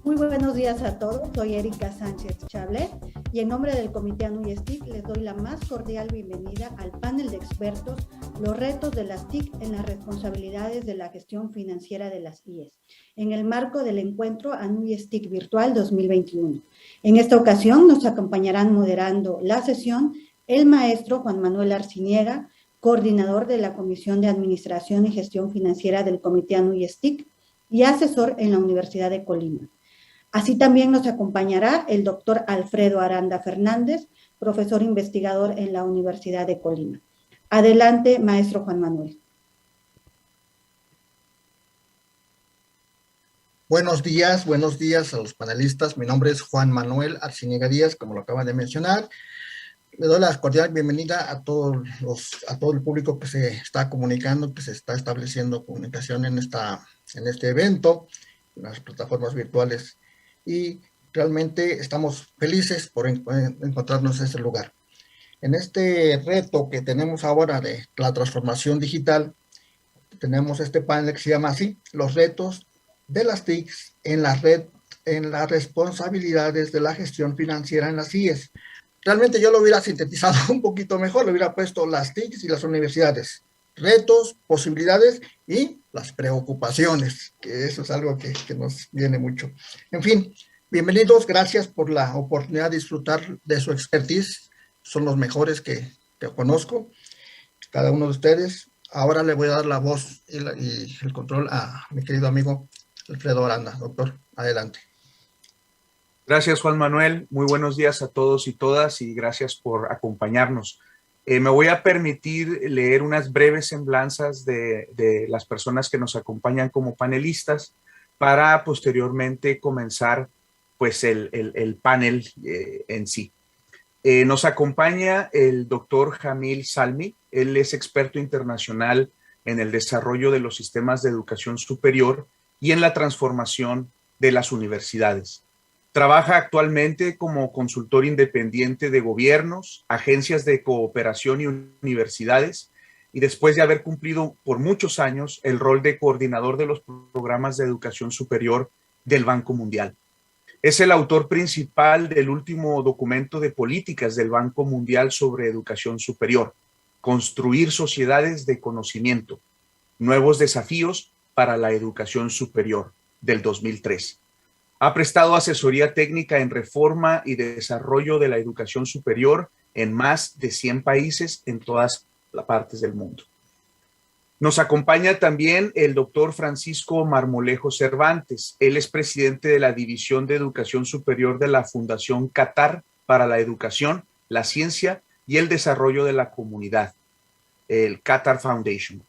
Muy buenos días a todos, soy Erika Sánchez Chablet y en nombre del Comité ANUYES TIC les doy la más cordial bienvenida al panel de expertos Los retos de las TIC en las responsabilidades de la gestión financiera de las IES, en el marco del encuentro ANUYES TIC Virtual 2021. En esta ocasión nos acompañarán moderando la sesión el maestro Juan Manuel Arciniega, coordinador de la Comisión de Administración y Gestión Financiera del Comité ANUYES TIC y asesor en la Universidad de Colima. Así también nos acompañará el doctor Alfredo Aranda Fernández, profesor investigador en la Universidad de Colima. Adelante, maestro Juan Manuel. Buenos días a los panelistas. Mi nombre es Juan Manuel Arciniega Díaz, como lo acaban de mencionar. Le doy la cordial bienvenida a todo el público que se está comunicando, que se está estableciendo comunicación en este evento, en las plataformas virtuales. Y realmente estamos felices por encontrarnos en este lugar. En este reto que tenemos ahora de la transformación digital, tenemos este panel que se llama así, los retos de las TICs en las responsabilidades de la gestión financiera en las IES. Realmente yo lo hubiera sintetizado un poquito mejor, le hubiera puesto las TICs y las universidades. Retos, posibilidades y las preocupaciones, que eso es algo que nos viene mucho. En fin, bienvenidos, gracias por la oportunidad de disfrutar de su expertise, son los mejores que conozco, cada uno de ustedes. Ahora le voy a dar la voz y el control a mi querido amigo Alfredo Aranda. Doctor, adelante. Gracias, Juan Manuel. Muy buenos días a todos y todas y gracias por acompañarnos. Me voy a permitir leer unas breves semblanzas de las personas que nos acompañan como panelistas para posteriormente comenzar pues, el panel en sí. Nos acompaña el doctor Jamil Salmi. Él es experto internacional en el desarrollo de los sistemas de educación superior y en la transformación de las universidades. Trabaja actualmente como consultor independiente de gobiernos, agencias de cooperación y universidades, y después de haber cumplido por muchos años el rol de coordinador de los programas de educación superior del Banco Mundial. Es el autor principal del último documento de políticas del Banco Mundial sobre educación superior, Construir sociedades de conocimiento, nuevos desafíos para la educación superior, del 2003. Ha prestado asesoría técnica en reforma y desarrollo de la educación superior en más de 100 países en todas las partes del mundo. Nos acompaña también el doctor Francisco Marmolejo Cervantes. Él es presidente de la División de Educación Superior de la Fundación Qatar para la Educación, la Ciencia y el Desarrollo de la Comunidad, el Qatar Foundation.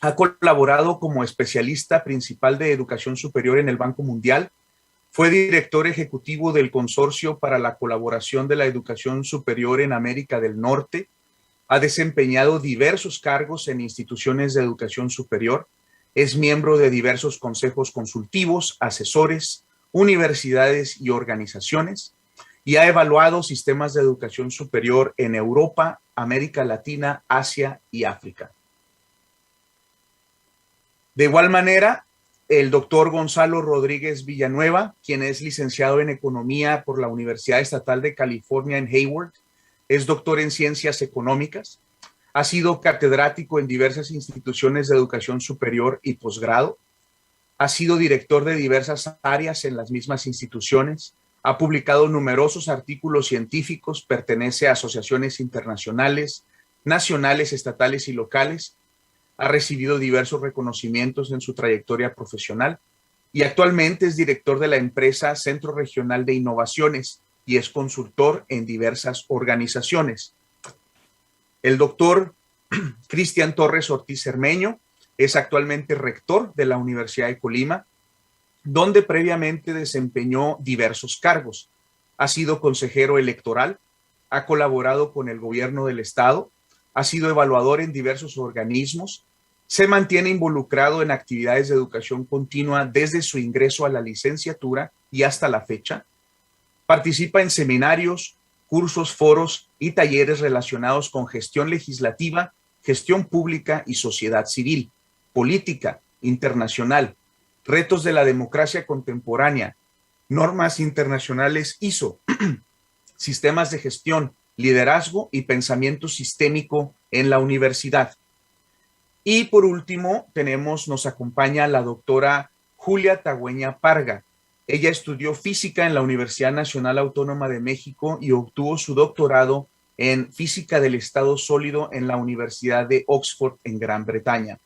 Ha colaborado como especialista principal de educación superior en el Banco Mundial. Fue director ejecutivo del Consorcio para la Colaboración de la Educación Superior en América del Norte. Ha desempeñado diversos cargos en instituciones de educación superior. Es miembro de diversos consejos consultivos, asesores, universidades y organizaciones. Y ha evaluado sistemas de educación superior en Europa, América Latina, Asia y África. De igual manera, el doctor Gonzalo Rodríguez Villanueva, quien es licenciado en Economía por la Universidad Estatal de California en Hayward, es doctor en Ciencias Económicas, ha sido catedrático en diversas instituciones de educación superior y posgrado, ha sido director de diversas áreas en las mismas instituciones, ha publicado numerosos artículos científicos, pertenece a asociaciones internacionales, nacionales, estatales y locales, ha recibido diversos reconocimientos en su trayectoria profesional y actualmente es director de la empresa Centro Regional de Innovaciones y es consultor en diversas organizaciones. El doctor Cristian Torres Ortiz Cermeño es actualmente rector de la Universidad de Colima, donde previamente desempeñó diversos cargos. Ha sido consejero electoral, ha colaborado con el gobierno del estado, ha sido evaluador en diversos organismos, se mantiene involucrado en actividades de educación continua desde su ingreso a la licenciatura y hasta la fecha. Participa en seminarios, cursos, foros y talleres relacionados con gestión legislativa, gestión pública y sociedad civil, política internacional, retos de la democracia contemporánea, normas internacionales ISO, sistemas de gestión, liderazgo y pensamiento sistémico en la universidad. Y por último, nos acompaña la doctora Julia Tagüeña Parga. Ella estudió física en la Universidad Nacional Autónoma de México y obtuvo su doctorado en física del estado sólido en la Universidad de Oxford en Gran Bretaña.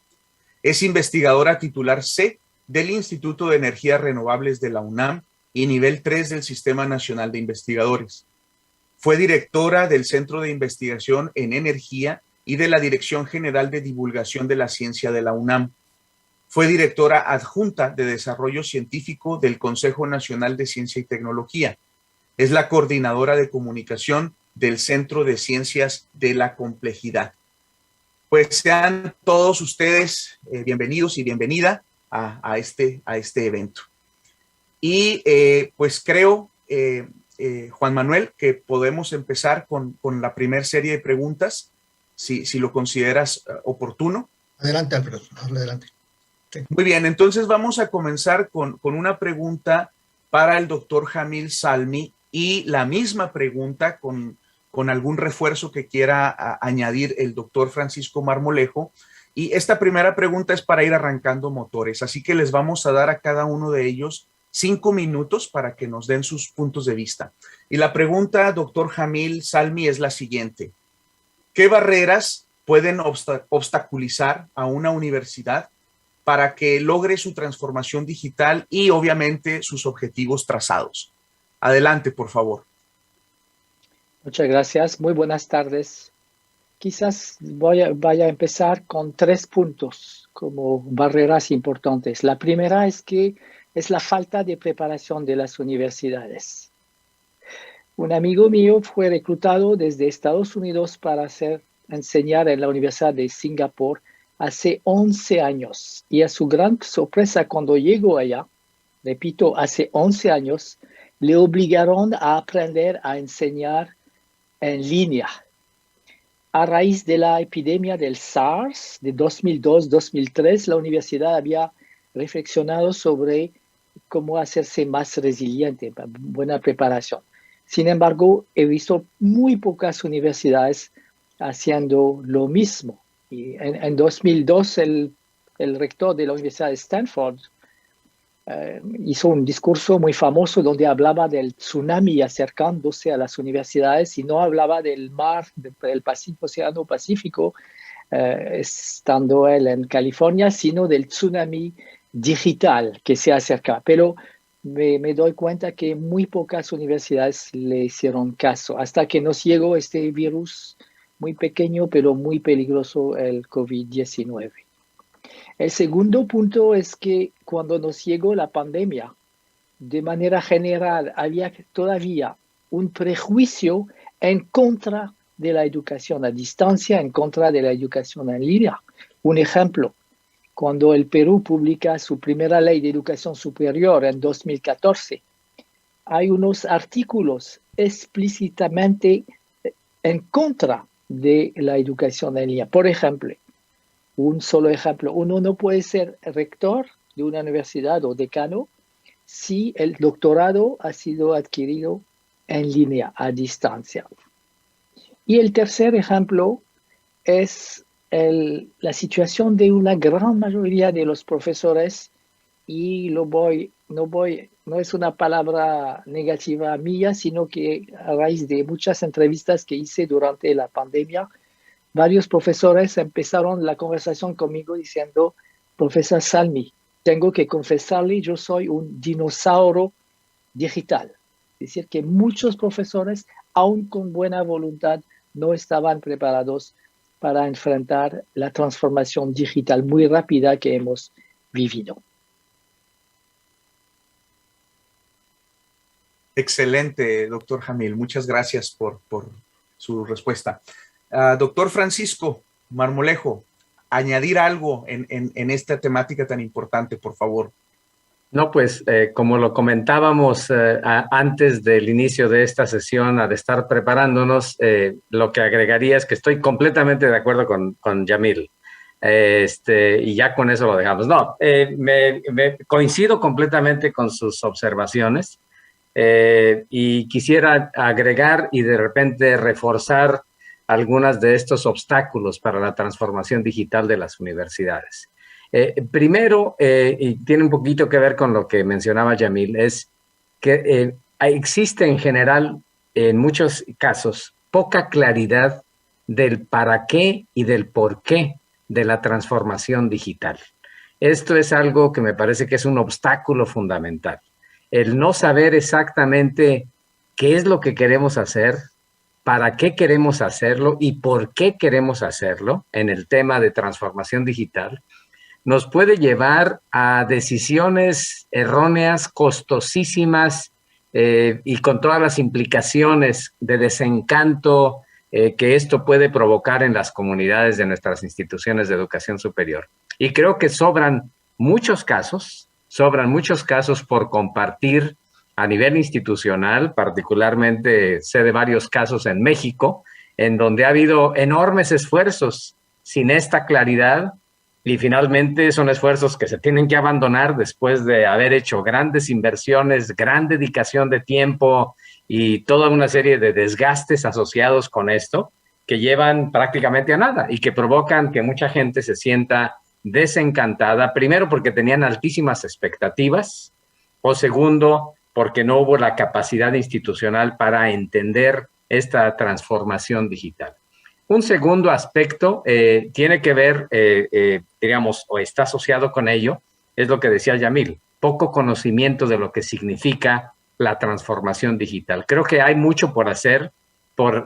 Es investigadora titular C del Instituto de Energías Renovables de la UNAM y nivel 3 del Sistema Nacional de Investigadores. Fue directora del Centro de Investigación en Energía y de la Dirección General de Divulgación de la Ciencia de la UNAM. Fue directora adjunta de Desarrollo Científico del Consejo Nacional de Ciencia y Tecnología. Es la coordinadora de comunicación del Centro de Ciencias de la Complejidad. Pues sean todos ustedes bienvenidos y bienvenida a este evento. Y pues creo, Juan Manuel, que podemos empezar con la primera serie de preguntas, si lo consideras oportuno. Adelante, Alfredo, adelante. Sí. Muy bien, entonces vamos a comenzar con una pregunta para el doctor Jamil Zalmi y la misma pregunta con algún refuerzo que quiera añadir el doctor Francisco Marmolejo. Y esta primera pregunta es para ir arrancando motores, así que les vamos a dar a cada uno de ellos 5 minutos para que nos den sus puntos de vista. Y la pregunta, doctor Jamil Zalmi, es la siguiente. ¿Qué barreras pueden obstaculizar a una universidad para que logre su transformación digital y obviamente sus objetivos trazados? Adelante, por favor. Muchas gracias. Muy buenas tardes. Quizás vaya a empezar con 3 puntos como barreras importantes. La primera es la falta de preparación de las universidades. Un amigo mío fue reclutado desde Estados Unidos para enseñar en la Universidad de Singapur hace 11 años. Y a su gran sorpresa, cuando llegó allá, repito, hace 11 años, le obligaron a aprender a enseñar en línea. A raíz de la epidemia del SARS de 2002-2003, la universidad había reflexionado sobre cómo hacerse más resiliente, buena preparación. Sin embargo, he visto muy pocas universidades haciendo lo mismo. Y en 2002, el rector de la Universidad de Stanford hizo un discurso muy famoso donde hablaba del tsunami acercándose a las universidades y no hablaba del mar, del Océano Pacífico, estando él en California, sino del tsunami digital que se acerca. Pero me doy cuenta que muy pocas universidades le hicieron caso hasta que nos llegó este virus muy pequeño pero muy peligroso, el COVID-19. El segundo punto es que cuando nos llegó la pandemia, de manera general había todavía un prejuicio en contra de la educación a distancia, en contra de la educación en línea. Un ejemplo, cuando el Perú publica su primera ley de educación superior en 2014, hay unos artículos explícitamente en contra de la educación en línea. Por ejemplo, un solo ejemplo, uno no puede ser rector de una universidad o decano si el doctorado ha sido adquirido en línea, a distancia. Y el tercer ejemplo es la situación de una gran mayoría de los profesores, y no es una palabra negativa mía, sino que a raíz de muchas entrevistas que hice durante la pandemia, varios profesores empezaron la conversación conmigo diciendo: profesor Zalmi, tengo que confesarle, yo soy un dinosaurio digital. Es decir, que muchos profesores, aun con buena voluntad, no estaban preparados para enfrentar la transformación digital muy rápida que hemos vivido. Excelente, doctor Jamil. Muchas gracias por su respuesta. Doctor Francisco Marmolejo, añadir algo en esta temática tan importante, por favor. No, pues como lo comentábamos antes del inicio de esta sesión, al estar preparándonos, lo que agregaría es que estoy completamente de acuerdo con Jamil. Y ya con eso lo dejamos. No, me coincido completamente con sus observaciones. y quisiera agregar y de repente reforzar algunos de estos obstáculos para la transformación digital de las universidades. Primero, y tiene un poquito que ver con lo que mencionaba Yamil, es que existe en general, en muchos casos, poca claridad del para qué y del por qué de la transformación digital. Esto es algo que me parece que es un obstáculo fundamental. El no saber exactamente qué es lo que queremos hacer, para qué queremos hacerlo y por qué queremos hacerlo en el tema de transformación digital, nos puede llevar a decisiones erróneas, costosísimas y con todas las implicaciones de desencanto que esto puede provocar en las comunidades de nuestras instituciones de educación superior. Y creo que sobran muchos casos por compartir a nivel institucional, particularmente sé de varios casos en México, en donde ha habido enormes esfuerzos sin esta claridad y finalmente son esfuerzos que se tienen que abandonar después de haber hecho grandes inversiones, gran dedicación de tiempo y toda una serie de desgastes asociados con esto que llevan prácticamente a nada y que provocan que mucha gente se sienta desencantada, primero porque tenían altísimas expectativas o segundo porque no hubo la capacidad institucional para entender esta transformación digital. Un segundo aspecto tiene que ver, digamos, o está asociado con ello, es lo que decía Yamil, poco conocimiento de lo que significa la transformación digital. Creo que hay mucho por hacer,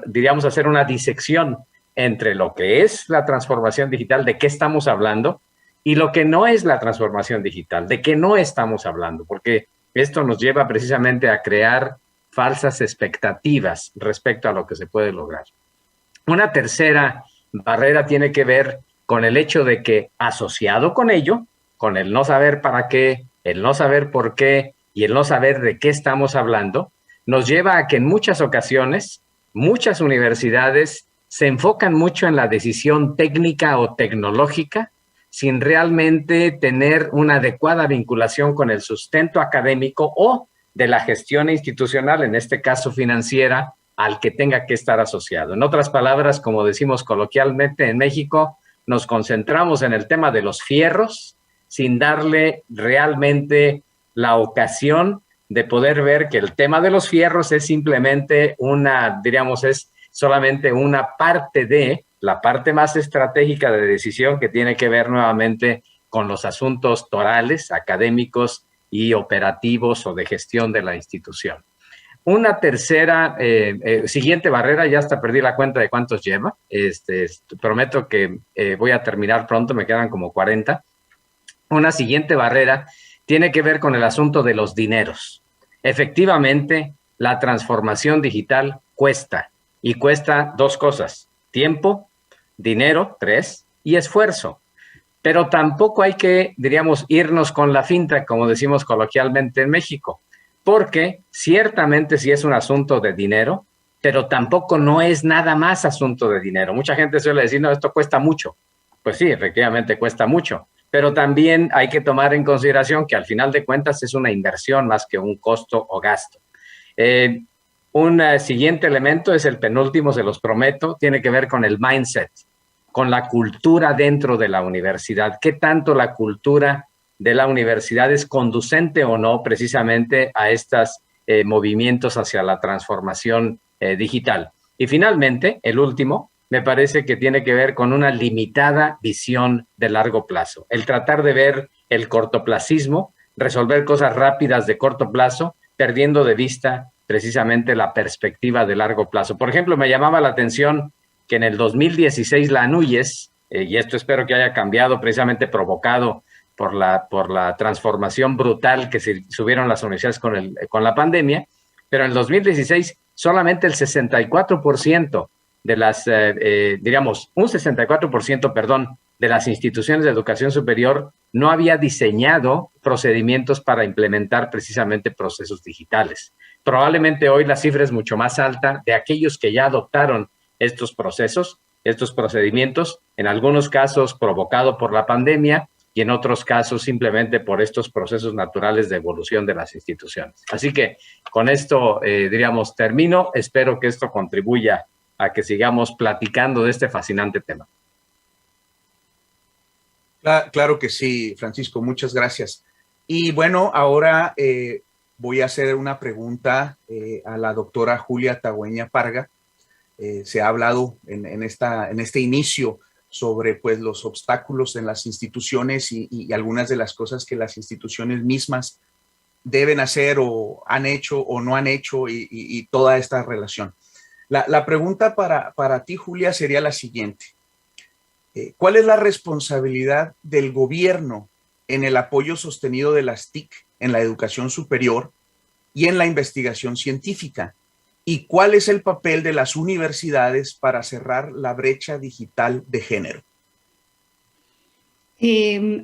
diríamos, hacer una disección entre lo que es la transformación digital, de qué estamos hablando, y lo que no es la transformación digital, de qué no estamos hablando, porque esto nos lleva precisamente a crear falsas expectativas respecto a lo que se puede lograr. Una tercera barrera tiene que ver con el hecho de que asociado con ello, con el no saber para qué, el no saber por qué y el no saber de qué estamos hablando, nos lleva a que en muchas ocasiones, muchas universidades se enfocan mucho en la decisión técnica o tecnológica sin realmente tener una adecuada vinculación con el sustento académico o de la gestión institucional, en este caso financiera, al que tenga que estar asociado. En otras palabras, como decimos coloquialmente en México, nos concentramos en el tema de los fierros sin darle realmente la ocasión de poder ver que el tema de los fierros es simplemente es solamente una parte de la parte más estratégica de decisión que tiene que ver nuevamente con los asuntos torales, académicos y operativos o de gestión de la institución. Una tercera, siguiente barrera, ya hasta perdí la cuenta de cuántos lleva, prometo que voy a terminar pronto, me quedan como 40. Una siguiente barrera tiene que ver con el asunto de los dineros. Efectivamente, la transformación digital cuesta, y cuesta dos cosas: tiempo, dinero, 3, y esfuerzo. Pero tampoco hay que, diríamos, irnos con la finta, como decimos coloquialmente en México, porque ciertamente sí es un asunto de dinero, pero tampoco no es nada más asunto de dinero. Mucha gente suele decir, no, esto cuesta mucho. Pues sí, efectivamente cuesta mucho, pero también hay que tomar en consideración que al final de cuentas es una inversión más que un costo o gasto. Un siguiente elemento es el penúltimo, se los prometo, tiene que ver con el mindset, con la cultura dentro de la universidad. ¿Qué tanto la cultura de la universidad es conducente o no precisamente a estos movimientos hacia la transformación digital? Y finalmente, el último, me parece que tiene que ver con una limitada visión de largo plazo. El tratar de ver el cortoplacismo, resolver cosas rápidas de corto plazo, perdiendo de vista precisamente la perspectiva de largo plazo. Por ejemplo, me llamaba la atención que en el 2016 la ANUYES, y esto espero que haya cambiado precisamente provocado por la transformación brutal que se subieron las universidades con la pandemia, pero en el 2016 solamente el 64% de las, un 64%, perdón, de las instituciones de educación superior no había diseñado procedimientos para implementar precisamente procesos digitales. Probablemente hoy la cifra es mucho más alta de aquellos que ya adoptaron estos procesos, estos procedimientos, en algunos casos provocado por la pandemia, y en otros casos simplemente por estos procesos naturales de evolución de las instituciones. Así que con esto, diríamos, termino. Espero que esto contribuya a que sigamos platicando de este fascinante tema. Claro que sí, Francisco, muchas gracias. Y bueno, ahora voy a hacer una pregunta a la doctora Julia Tagüeña Parga. Se ha hablado en este inicio sobre pues, los obstáculos en las instituciones y algunas de las cosas que las instituciones mismas deben hacer o han hecho o no han hecho y toda esta relación. La pregunta para ti, Julia, sería la siguiente. ¿Cuál es la responsabilidad del gobierno en el apoyo sostenido de las TIC en la educación superior y en la investigación científica? ¿Y cuál es el papel de las universidades para cerrar la brecha digital de género?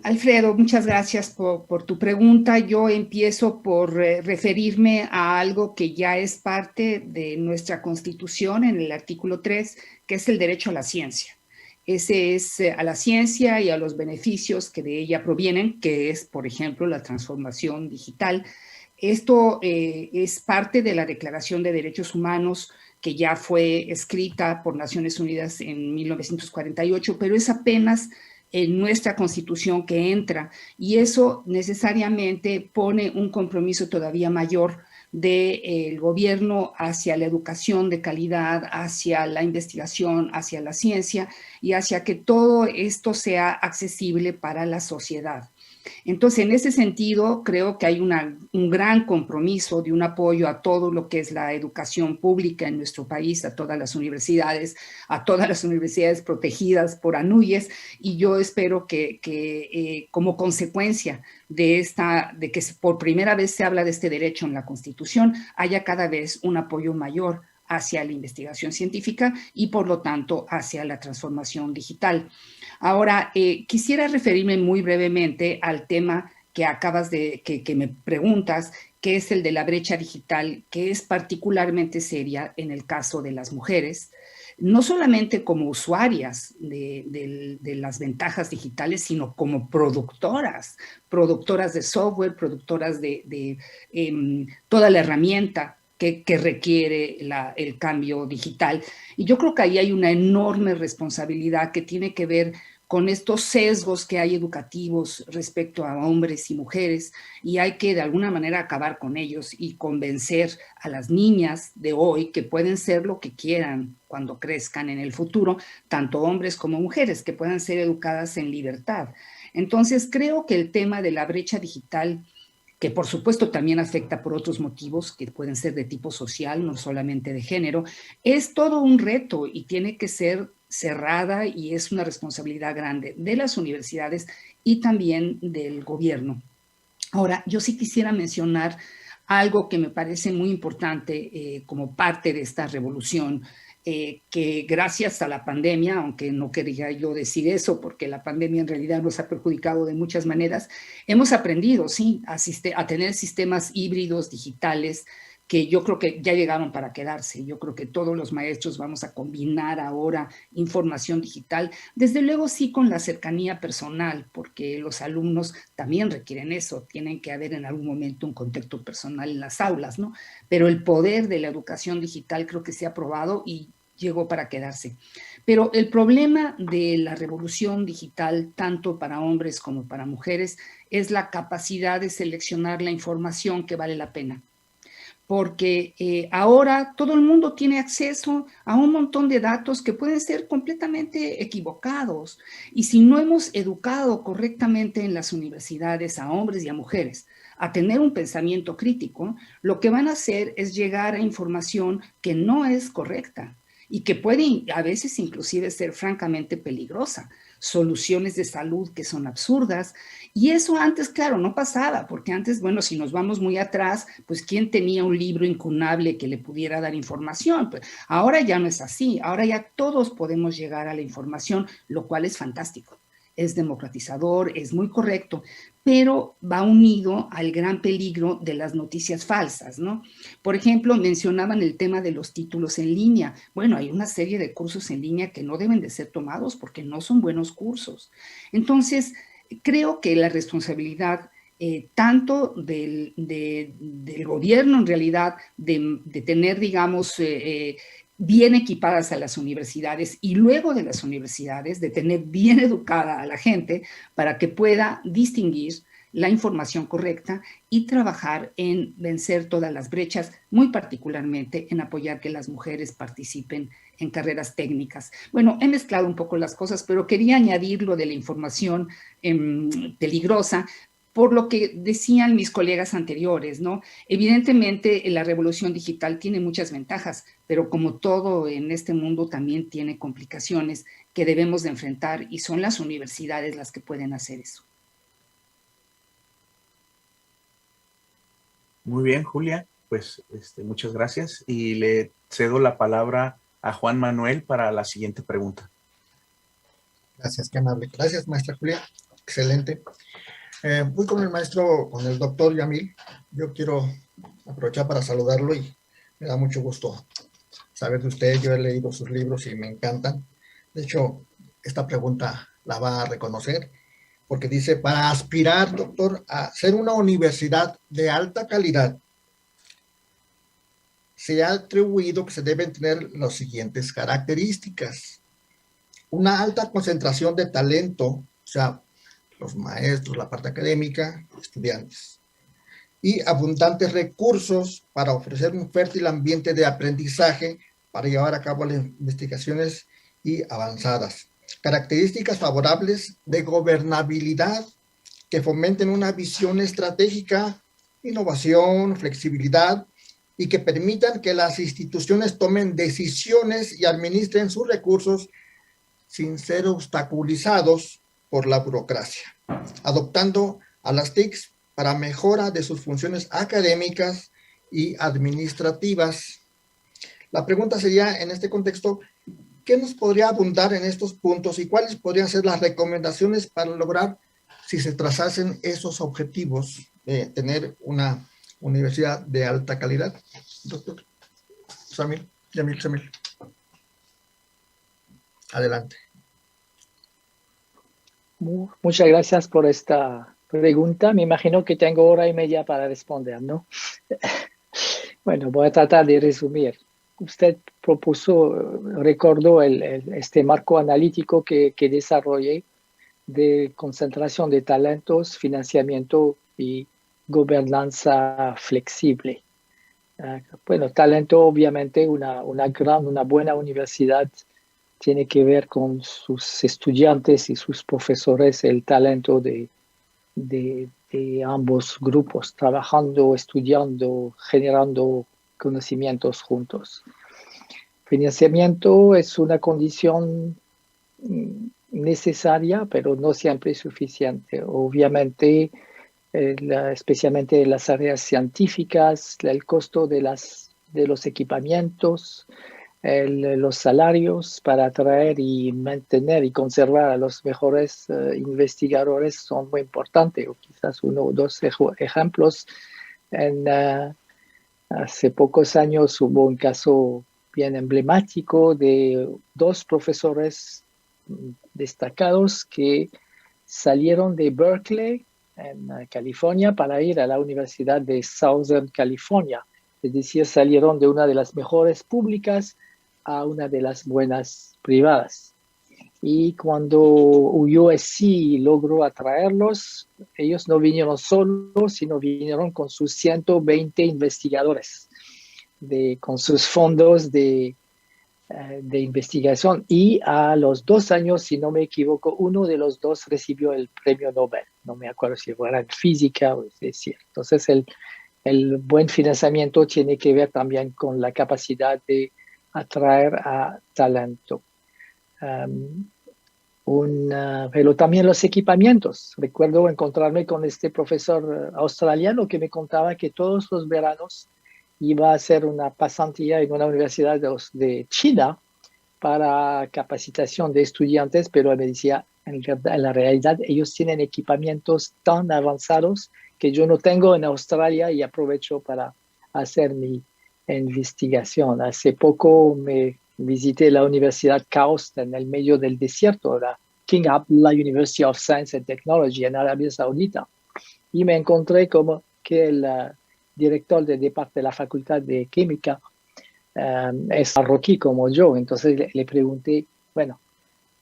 Alfredo, muchas gracias por tu pregunta. Yo empiezo por referirme a algo que ya es parte de nuestra Constitución en el artículo 3, que es el derecho a la ciencia. Ese es a la ciencia y a los beneficios que de ella provienen, que es, por ejemplo, la transformación digital. Esto es parte de la Declaración de Derechos Humanos que ya fue escrita por Naciones Unidas en 1948, pero es apenas en nuestra Constitución que entra, y eso necesariamente pone un compromiso todavía mayor del gobierno hacia la educación de calidad, hacia la investigación, hacia la ciencia y hacia que todo esto sea accesible para la sociedad. Entonces, en ese sentido, creo que hay un gran compromiso de un apoyo a todo lo que es la educación pública en nuestro país, a todas las universidades protegidas por ANUYES, y yo espero que como consecuencia de que por primera vez se habla de este derecho en la Constitución, haya cada vez un apoyo mayor hacia la investigación científica y, por lo tanto, hacia la transformación digital. Ahora, quisiera referirme muy brevemente al tema que que me preguntas, que es el de la brecha digital, que es particularmente seria en el caso de las mujeres, no solamente como usuarias de las ventajas digitales, sino como productoras de software, productoras de toda la herramienta que requiere el cambio digital. Y yo creo que ahí hay una enorme responsabilidad que tiene que ver con estos sesgos que hay educativos respecto a hombres y mujeres, y hay que de alguna manera acabar con ellos y convencer a las niñas de hoy que pueden ser lo que quieran cuando crezcan en el futuro, tanto hombres como mujeres, que puedan ser educadas en libertad. Entonces, creo que el tema de la brecha digital, que por supuesto también afecta por otros motivos que pueden ser de tipo social, no solamente de género, es todo un reto y tiene que ser cerrada, y es una responsabilidad grande de las universidades y también del gobierno. Ahora, yo sí quisiera mencionar algo que me parece muy importante como parte de esta revolución, que gracias a la pandemia, aunque no quería yo decir eso porque la pandemia en realidad nos ha perjudicado de muchas maneras, hemos aprendido, sí, a tener sistemas híbridos digitales que yo creo que ya llegaron para quedarse. Yo creo que todos los maestros vamos a combinar ahora información digital, desde luego sí con la cercanía personal, porque los alumnos también requieren eso, tienen que haber en algún momento un contacto personal en las aulas, ¿no? Pero el poder de la educación digital creo que se ha probado y llegó para quedarse. Pero el problema de la revolución digital, tanto para hombres como para mujeres, es la capacidad de seleccionar la información que vale la pena. Porque ahora todo el mundo tiene acceso a un montón de datos que pueden ser completamente equivocados. Y si no hemos educado correctamente en las universidades a hombres y a mujeres a tener un pensamiento crítico, lo que van a hacer es llegar a información que no es correcta y que puede a veces inclusive ser francamente peligrosa. Soluciones de salud que son absurdas, y eso antes, claro, no pasaba, porque antes, bueno, si nos vamos muy atrás, pues ¿quién tenía un libro incunable que le pudiera dar información? Pues ahora ya no es así, ahora ya todos podemos llegar a la información, lo cual es fantástico, es democratizador, es muy correcto, pero va unido al gran peligro de las noticias falsas, ¿no? Por ejemplo, mencionaban el tema de los títulos en línea. Bueno, hay una serie de cursos en línea que no deben de ser tomados porque no son buenos cursos. Entonces, creo que la responsabilidad tanto del gobierno en realidad de tener, digamos, bien equipadas a las universidades y luego de las universidades de tener bien educada a la gente para que pueda distinguir la información correcta y trabajar en vencer todas las brechas, muy particularmente en apoyar que las mujeres participen en carreras técnicas. Bueno, he mezclado un poco las cosas, pero quería añadir lo de la información peligrosa, por lo que decían mis colegas anteriores, ¿no? Evidentemente, la revolución digital tiene muchas ventajas, pero como todo en este mundo también tiene complicaciones que debemos de enfrentar y son las universidades las que pueden hacer eso. Muy bien, Julia, pues muchas gracias y le cedo la palabra a Juan Manuel para la siguiente pregunta. Gracias, qué amable. Gracias, maestra Julia. Excelente. Voy con el maestro, con el doctor Yamil. Yo quiero aprovechar para saludarlo y me da mucho gusto saber de usted. Yo he leído sus libros y me encantan. De hecho, esta pregunta la va a reconocer porque dice, para aspirar, doctor, a ser una universidad de alta calidad, se ha atribuido que se deben tener las siguientes características. Una alta concentración de talento, o sea, los maestros, la parte académica, estudiantes. Y abundantes recursos para ofrecer un fértil ambiente de aprendizaje para llevar a cabo las investigaciones y avanzadas. Características favorables de gobernabilidad que fomenten una visión estratégica, innovación, flexibilidad y que permitan que las instituciones tomen decisiones y administren sus recursos sin ser obstaculizados por la burocracia, adoptando a las TICs para mejora de sus funciones académicas y administrativas. La pregunta sería, en este contexto, ¿qué nos podría abundar en estos puntos y cuáles podrían ser las recomendaciones para lograr, si se trazasen esos objetivos de tener una universidad de alta calidad? Doctor Yamil Samil. Adelante. Muchas gracias por esta pregunta. Me imagino que tengo hora y media para responder, ¿no? Bueno, voy a tratar de resumir. Usted recordó este marco analítico que desarrollé de concentración de talentos, financiamiento y gobernanza flexible. Bueno, talento, obviamente, una buena universidad tiene que ver con sus estudiantes y sus profesores, el talento de ambos grupos, trabajando, estudiando, generando conocimientos juntos. Financiamiento es una condición necesaria, pero no siempre suficiente. Obviamente, especialmente en las áreas científicas, el costo de los equipamientos, los salarios para atraer y mantener y conservar a los mejores investigadores son muy importantes. O quizás uno o dos ejemplos. Hace pocos años hubo un caso bien emblemático de 2 profesores destacados que salieron de Berkeley, en California, para ir a la Universidad de Southern California. Es decir, salieron de una de las mejores públicas a una de las buenas privadas. Y cuando USC logró atraerlos, ellos no vinieron solos, sino vinieron con sus 120 investigadores, con sus fondos de investigación. Y a los 2 años, si no me equivoco, uno de los 2 recibió el premio Nobel. No me acuerdo si fuera en física o es decir. Entonces, el buen financiamiento tiene que ver también con la capacidad de atraer a talento. Pero también los equipamientos. Recuerdo encontrarme con este profesor australiano que me contaba que todos los veranos iba a hacer una pasantía en una universidad de China para capacitación de estudiantes, pero me decía, en la realidad ellos tienen equipamientos tan avanzados que yo no tengo en Australia y aprovecho para hacer mi investigación. Hace poco me visité la Universidad KAUST en el medio del desierto, la King Abdullah University of Science and Technology en Arabia Saudita. Y me encontré como que el director de la Facultad de Química es marroquí como yo. Entonces le pregunté, bueno,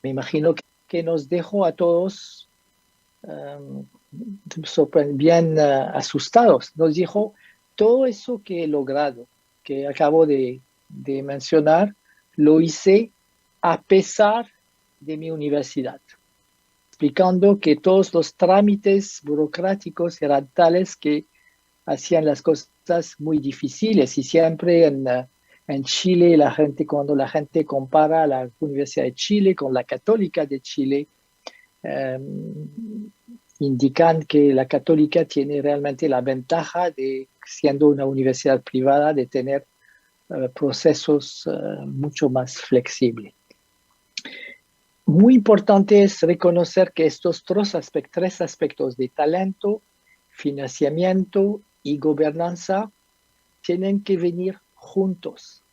me imagino que nos dejó a todos bien asustados. Nos dijo, todo eso que he logrado, que acabo de mencionar, lo hice a pesar de mi universidad, explicando que todos los trámites burocráticos eran tales que hacían las cosas muy difíciles. Y siempre en Chile, cuando la gente compara la Universidad de Chile con la Católica de Chile, indican que la Católica tiene realmente la ventaja de, siendo una universidad privada, de tener procesos mucho más flexibles. Muy importante es reconocer que estos tres aspectos de talento, financiamiento y gobernanza tienen que venir juntos,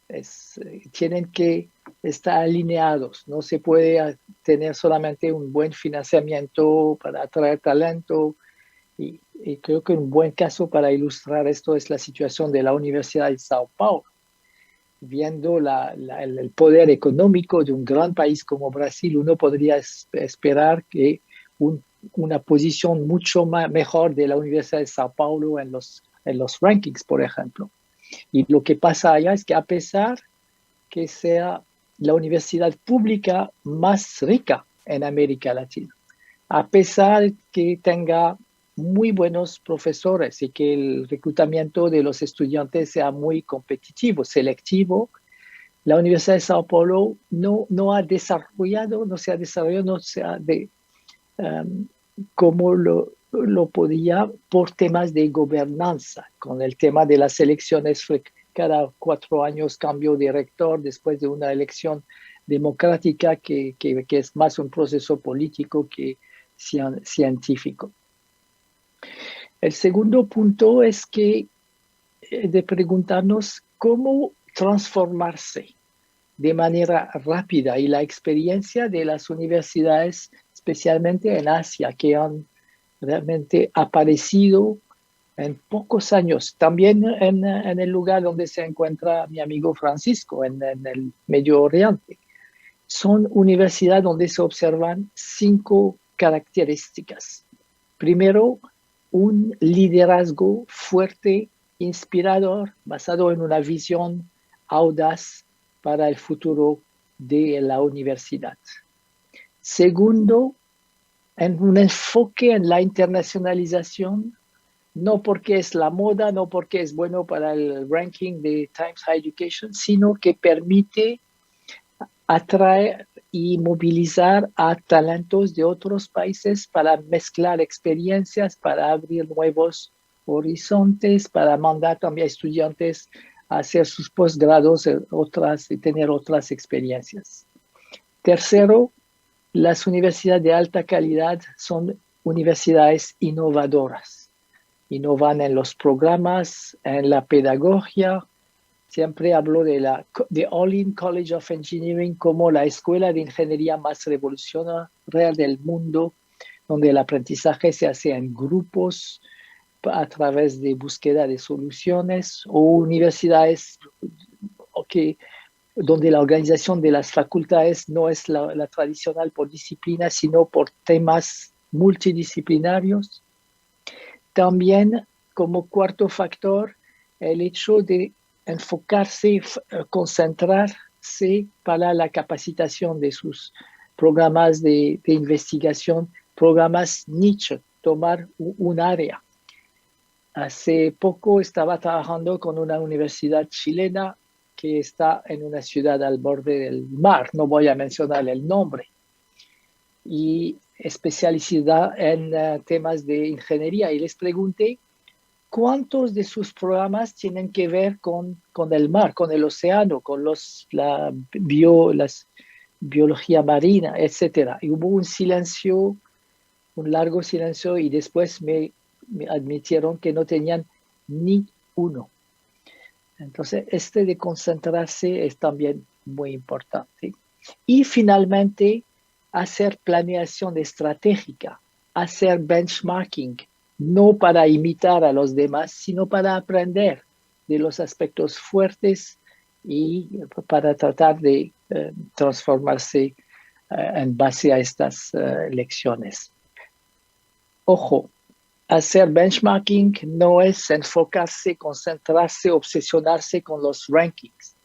tienen que estar alineados. No se puede tener solamente un buen financiamiento para atraer talento. Y creo que un buen caso para ilustrar esto es la situación de la Universidad de Sao Paulo. Viendo el poder económico de un gran país como Brasil, uno podría esperar que una posición mucho mejor de la Universidad de Sao Paulo en los rankings, por ejemplo. Y lo que pasa allá es que a pesar que sea la universidad pública más rica en América Latina, a pesar que tenga muy buenos profesores y que el reclutamiento de los estudiantes sea muy competitivo, selectivo, la Universidad de Sao Paulo no se ha desarrollado como lo podía por temas de gobernanza, con el tema de las elecciones. Cada 4 años cambio de rector después de una elección democrática que es más un proceso político que científico. El segundo punto es que de preguntarnos cómo transformarse de manera rápida, y la experiencia de las universidades, especialmente en Asia, que han realmente aparecido en pocos años, también en el lugar donde se encuentra mi amigo Francisco, en el Medio Oriente. Son universidades donde se observan 5 características. Primero, un liderazgo fuerte, inspirador, basado en una visión audaz para el futuro de la universidad. Segundo, en un enfoque en la internacionalización, no porque es la moda, no porque es bueno para el ranking de Times Higher Education, sino que permite atraer y movilizar a talentos de otros países para mezclar experiencias, para abrir nuevos horizontes, para mandar también a estudiantes a hacer sus posgrados y tener otras experiencias. Tercero, las universidades de alta calidad son universidades innovadoras. Innovan en los programas, en la pedagogía. Siempre hablo de Olin College of Engineering como la escuela de ingeniería más revolucionaria del mundo, donde el aprendizaje se hace en grupos a través de búsqueda de soluciones, o universidades donde la organización de las facultades no es la tradicional por disciplina, sino por temas multidisciplinarios. También, como cuarto factor, el hecho de enfocarse, concentrarse para la capacitación de sus programas de investigación, programas niche, tomar un área. Hace poco estaba trabajando con una universidad chilena que está en una ciudad al borde del mar, no voy a mencionar el nombre, y especialidad en temas de ingeniería. Y les pregunté cuántos de sus programas tienen que ver con el mar, con el océano, con la biología marina, etc. Y hubo un silencio, un largo silencio, y después me admitieron que no tenían ni uno. Entonces, de concentrarse es también muy importante. Y finalmente, hacer planeación estratégica, hacer benchmarking, no para imitar a los demás, sino para aprender de los aspectos fuertes y para tratar de transformarse en base a estas lecciones. Ojo, hacer benchmarking no es enfocarse, concentrarse, obsesionarse con los rankings,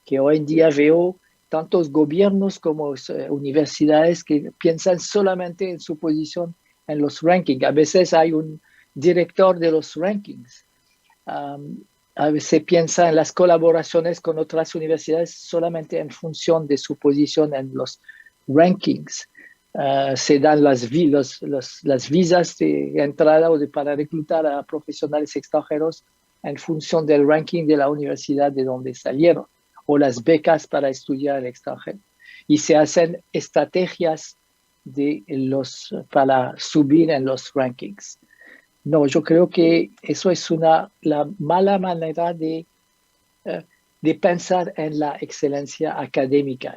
que hoy en día veo tantos gobiernos como universidades que piensan solamente en su posición en los rankings. A veces hay un director de los rankings. A veces piensa en las colaboraciones con otras universidades solamente en función de su posición en los rankings. Se dan las visas de entrada o para reclutar a profesionales extranjeros en función del ranking de la universidad de donde salieron, o las becas para estudiar al extranjero. Y se hacen estrategias para subir en los rankings. No, yo creo que eso es la mala manera de pensar en la excelencia académica.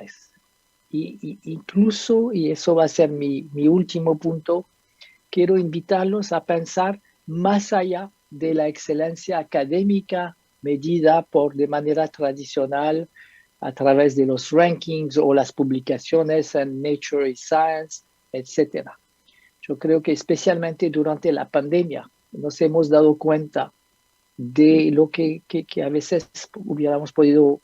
Incluso, y eso va a ser mi último punto, quiero invitarlos a pensar más allá de la excelencia académica medida de manera tradicional a través de los rankings o las publicaciones en Nature y Science, etc. Yo creo que especialmente durante la pandemia nos hemos dado cuenta de lo que a veces hubiéramos podido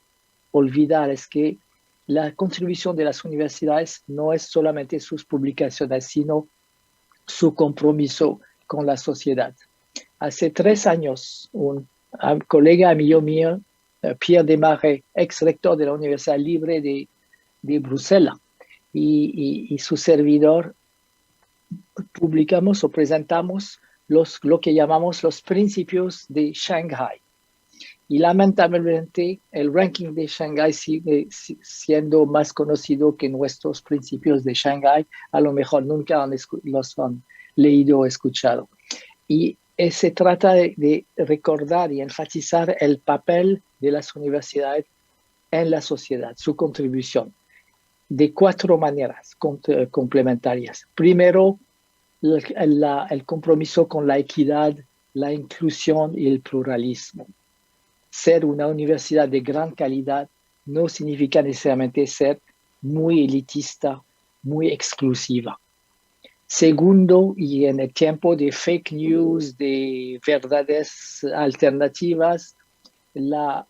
olvidar, es que la contribución de las universidades no es solamente sus publicaciones, sino su compromiso con la sociedad. Hace 3 años, un colega amigo mío, Pierre Desmarais, ex rector de la Universidad Libre de Bruselas, y su servidor, publicamos o presentamos lo que llamamos los principios de Shanghai. Y lamentablemente el ranking de Shanghai sigue siendo más conocido que nuestros principios de Shanghai. A lo mejor nunca los han leído o escuchado. Y se trata de recordar y enfatizar el papel de las universidades en la sociedad, su contribución, de 4 maneras complementarias. Primero, el compromiso con la equidad, la inclusión y el pluralismo. Ser una universidad de gran calidad no significa necesariamente ser muy elitista, muy exclusiva. Segundo, y en el tiempo de fake news, de verdades alternativas, la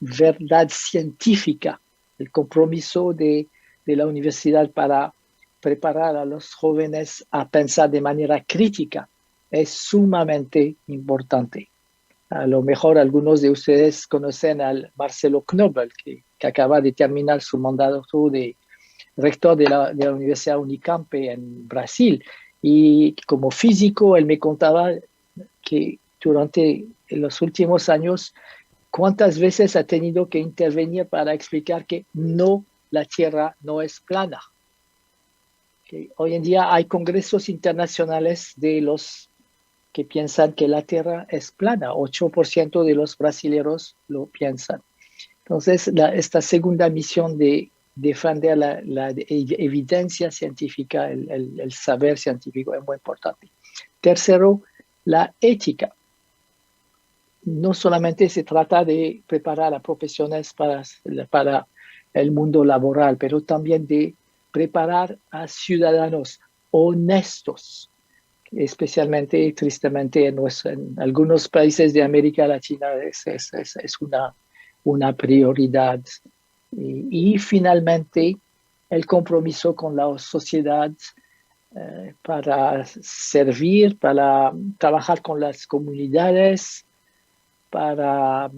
verdad científica, el compromiso de la universidad para preparar a los jóvenes a pensar de manera crítica es sumamente importante. A lo mejor algunos de ustedes conocen al Marcelo Knobel, que acaba de terminar su mandato de rector de la Universidad Unicamp en Brasil. Y como físico, él me contaba que durante los últimos años, cuántas veces ha tenido que intervenir para explicar que la Tierra no es plana. Que hoy en día hay congresos internacionales de los que piensan que la Tierra es plana. 8% de los brasileños lo piensan. Entonces, esta segunda misión de defender la evidencia científica, el saber científico es muy importante. Tercero, la ética. No solamente se trata de preparar a profesionales para el mundo laboral, pero también de preparar a ciudadanos honestos, especialmente, tristemente, en algunos países de América Latina es una prioridad. Y finalmente, el compromiso con la sociedad para servir, para trabajar con las comunidades, para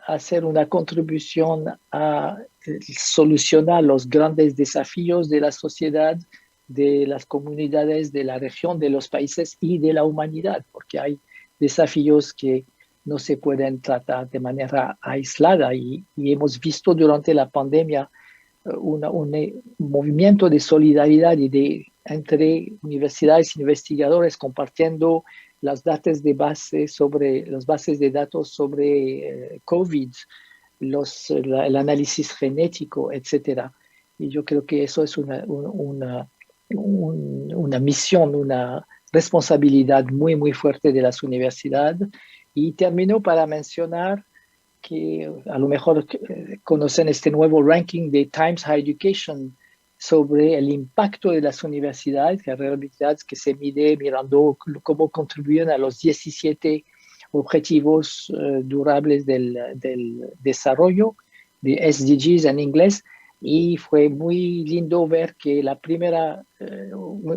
hacer una contribución a solucionar los grandes desafíos de la sociedad, de las comunidades, de la región, de los países y de la humanidad, porque hay desafíos que no se pueden tratar de manera aislada y hemos visto durante la pandemia un movimiento de solidaridad entre universidades e investigadores compartiendo las bases de datos sobre COVID, el análisis genético, etc. Y yo creo que eso es una misión, una responsabilidad muy, muy fuerte de las universidades. Y termino para mencionar que a lo mejor conocen este nuevo ranking de Times Higher Education sobre el impacto de las universidades, que se mide mirando cómo contribuyen a los 17 objetivos durables del desarrollo, de SDGs en inglés, y fue muy lindo ver que la primera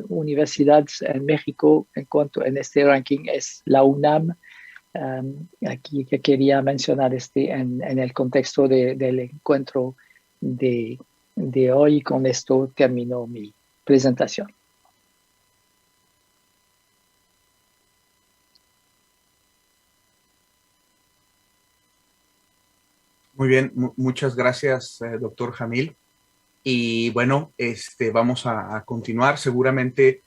universidad en México en este ranking es la UNAM. Aquí que quería mencionar en el contexto del encuentro de hoy. Con esto termino mi presentación. Muy bien, muchas gracias, doctor Jamil. Y bueno, vamos a continuar. Seguramente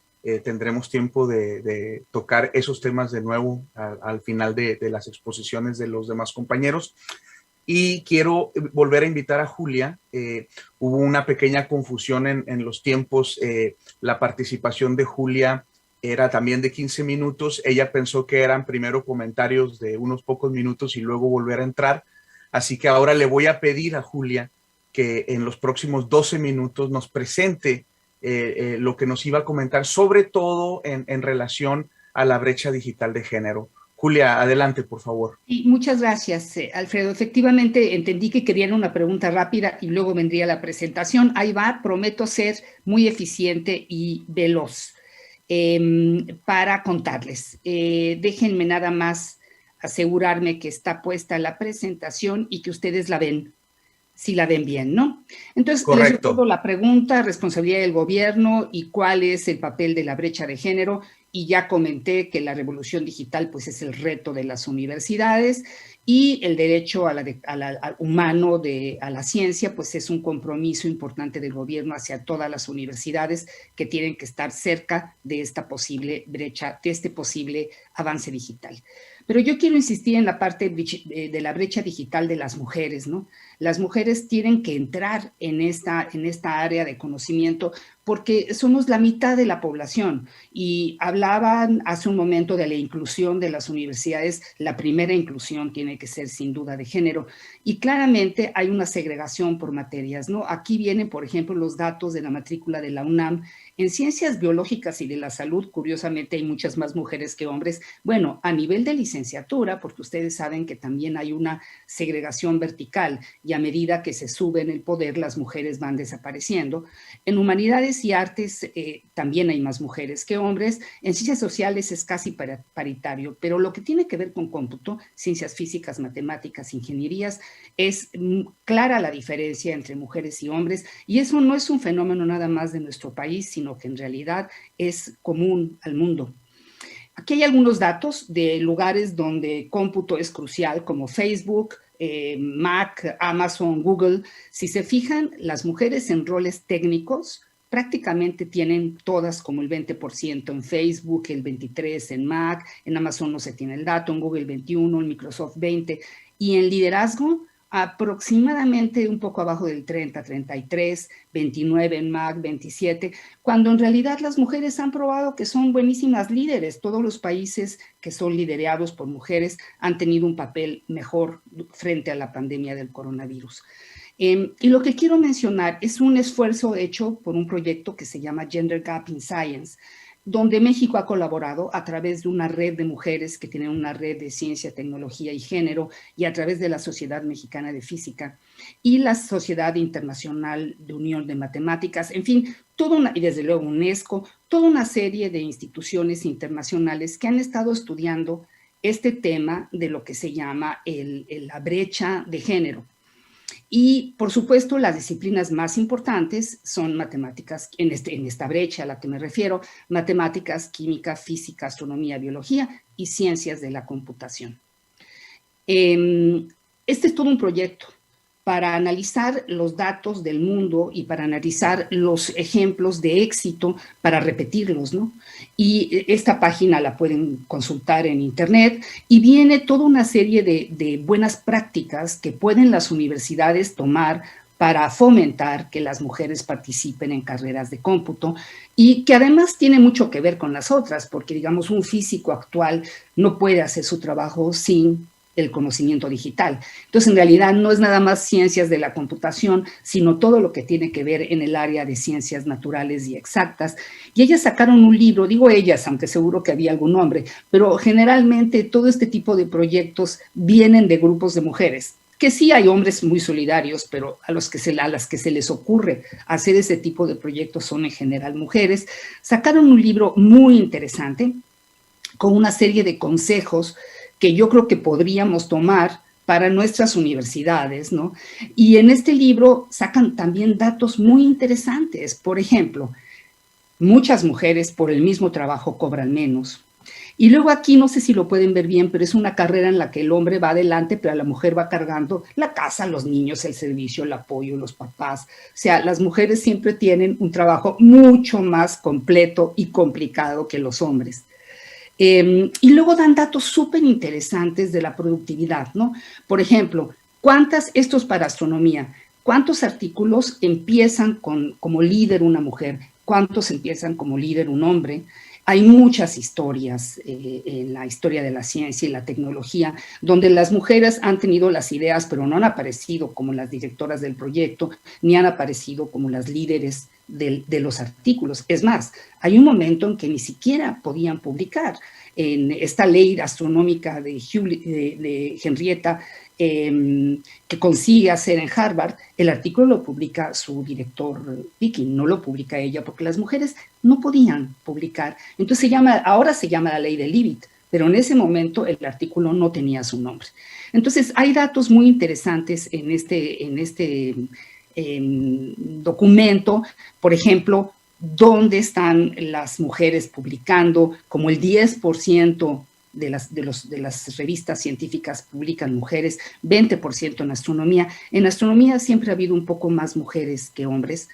tendremos tiempo de tocar esos temas de nuevo al final de las exposiciones de los demás compañeros. Y quiero volver a invitar a Julia. Hubo una pequeña confusión en los tiempos. La participación de Julia era también de 15 minutos. Ella pensó que eran primero comentarios de unos pocos minutos y luego volver a entrar. Así que ahora le voy a pedir a Julia que en los próximos 12 minutos nos presente lo que nos iba a comentar, sobre todo en relación a la brecha digital de género. Julia, adelante, por favor. Y muchas gracias, Alfredo. Efectivamente, entendí que querían una pregunta rápida y luego vendría la presentación. Ahí va, prometo ser muy eficiente y veloz para contarles. Déjenme nada más asegurarme que está puesta la presentación y que ustedes la ven, si la ven bien, ¿no? Entonces, les recuerdo la pregunta, responsabilidad del gobierno y cuál es el papel de la brecha de género, y ya comenté que la revolución digital pues es el reto de las universidades, y el derecho humano a la ciencia pues es un compromiso importante del gobierno hacia todas las universidades que tienen que estar cerca de esta posible brecha, de este posible avance digital. Pero yo quiero insistir en la parte de la brecha digital de las mujeres, ¿no? Las mujeres tienen que entrar en esta área de conocimiento porque somos la mitad de la población, y hablaban hace un momento de la inclusión de las universidades. La primera inclusión tiene que ser sin duda de género, y claramente hay una segregación por materias, ¿no? Aquí vienen, por ejemplo, los datos de la matrícula de la UNAM. En ciencias biológicas y de la salud, curiosamente, hay muchas más mujeres que hombres. Bueno, a nivel de licenciatura, porque ustedes saben que también hay una segregación vertical, y a medida que se sube en el poder, las mujeres van desapareciendo. En humanidades y artes también hay más mujeres que hombres. En ciencias sociales es casi paritario, pero lo que tiene que ver con cómputo, ciencias físicas, matemáticas, ingenierías, es clara la diferencia entre mujeres y hombres, y eso no es un fenómeno nada más de nuestro país, sino que en realidad es común al mundo. Aquí hay algunos datos de lugares donde cómputo es crucial, como Facebook, Mac, Amazon, Google. Si se fijan, las mujeres en roles técnicos prácticamente tienen todas como el 20% en Facebook, el 23% en Mac, en Amazon no se tiene el dato, en Google 21%, en Microsoft 20%, y en liderazgo aproximadamente un poco abajo del 30, 33, 29 en Mac, 27, cuando en realidad las mujeres han probado que son buenísimas líderes. Todos los países que son liderados por mujeres han tenido un papel mejor frente a la pandemia del coronavirus. Y lo que quiero mencionar es un esfuerzo hecho por un proyecto que se llama Gender Gap in Science, donde México ha colaborado a través de una red de mujeres que tienen una red de ciencia, tecnología y género, y a través de la Sociedad Mexicana de Física y la Sociedad Internacional de Unión de Matemáticas, en fin, y desde luego UNESCO, toda una serie de instituciones internacionales que han estado estudiando este tema de lo que se llama la brecha de género. Y, por supuesto, las disciplinas más importantes son matemáticas, en esta brecha a la que me refiero, matemáticas, química, física, astronomía, biología y ciencias de la computación. Este es todo un proyecto para analizar los datos del mundo y para analizar los ejemplos de éxito, para repetirlos, ¿no? Y esta página la pueden consultar en internet, y viene toda una serie de buenas prácticas que pueden las universidades tomar para fomentar que las mujeres participen en carreras de cómputo y que además tiene mucho que ver con las otras, porque digamos un físico actual no puede hacer su trabajo sin el conocimiento digital. Entonces, en realidad no es nada más ciencias de la computación, sino todo lo que tiene que ver en el área de ciencias naturales y exactas. Y ellas sacaron un libro, digo ellas, aunque seguro que había algún hombre, pero generalmente todo este tipo de proyectos vienen de grupos de mujeres, que sí hay hombres muy solidarios, pero a las que se les ocurre hacer ese tipo de proyectos son en general mujeres. Sacaron un libro muy interesante con una serie de consejos que yo creo que podríamos tomar para nuestras universidades, ¿no? Y en este libro sacan también datos muy interesantes. Por ejemplo, muchas mujeres por el mismo trabajo cobran menos. Y luego aquí, no sé si lo pueden ver bien, pero es una carrera en la que el hombre va adelante, pero la mujer va cargando la casa, los niños, el servicio, el apoyo, los papás. O sea, las mujeres siempre tienen un trabajo mucho más completo y complicado que los hombres. Y luego dan datos súper interesantes de la productividad, ¿no? Por ejemplo, esto es para astronomía, ¿cuántos artículos empiezan como líder una mujer? ¿Cuántos empiezan como líder un hombre? Hay muchas historias en la historia de la ciencia y la tecnología donde las mujeres han tenido las ideas, pero no han aparecido como las directoras del proyecto, ni han aparecido como las líderes de los artículos. Es más, hay un momento en que ni siquiera podían publicar. En esta ley astronómica de Henrietta, que consigue hacer en Harvard, el artículo lo publica su director Viking, no lo publica ella, porque las mujeres no podían publicar. Entonces ahora se llama la ley de Leavitt, pero en ese momento el artículo no tenía su nombre. Entonces hay datos muy interesantes en este documento. Por ejemplo, dónde están las mujeres publicando, como el 10% de las revistas científicas publican mujeres, 20% en astronomía. En astronomía siempre ha habido un poco más mujeres que hombres.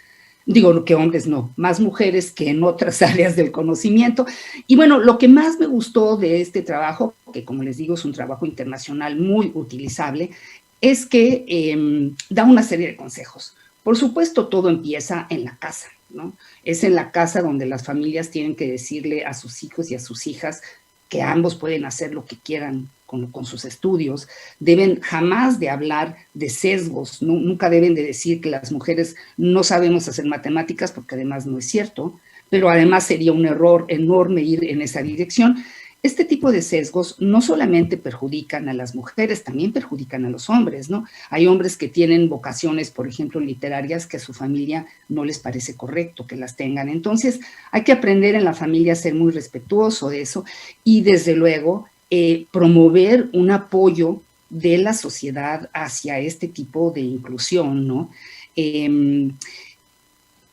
Digo, que hombres no, más mujeres que en otras áreas del conocimiento. Y bueno, lo que más me gustó de este trabajo, que como les digo es un trabajo internacional muy utilizable, es que da una serie de consejos. Por supuesto, todo empieza en la casa, ¿no? Es en la casa donde las familias tienen que decirle a sus hijos y a sus hijas que ambos pueden hacer lo que quieran con sus estudios. Deben jamás de hablar de sesgos, ¿no? Nunca deben de decir que las mujeres no sabemos hacer matemáticas, porque además no es cierto, pero además sería un error enorme ir en esa dirección. Este tipo de sesgos no solamente perjudican a las mujeres, también perjudican a los hombres, ¿no? Hay hombres que tienen vocaciones, por ejemplo, literarias, que a su familia no les parece correcto que las tengan. Entonces, hay que aprender en la familia a ser muy respetuoso de eso y, desde luego, promover un apoyo de la sociedad hacia este tipo de inclusión, ¿no?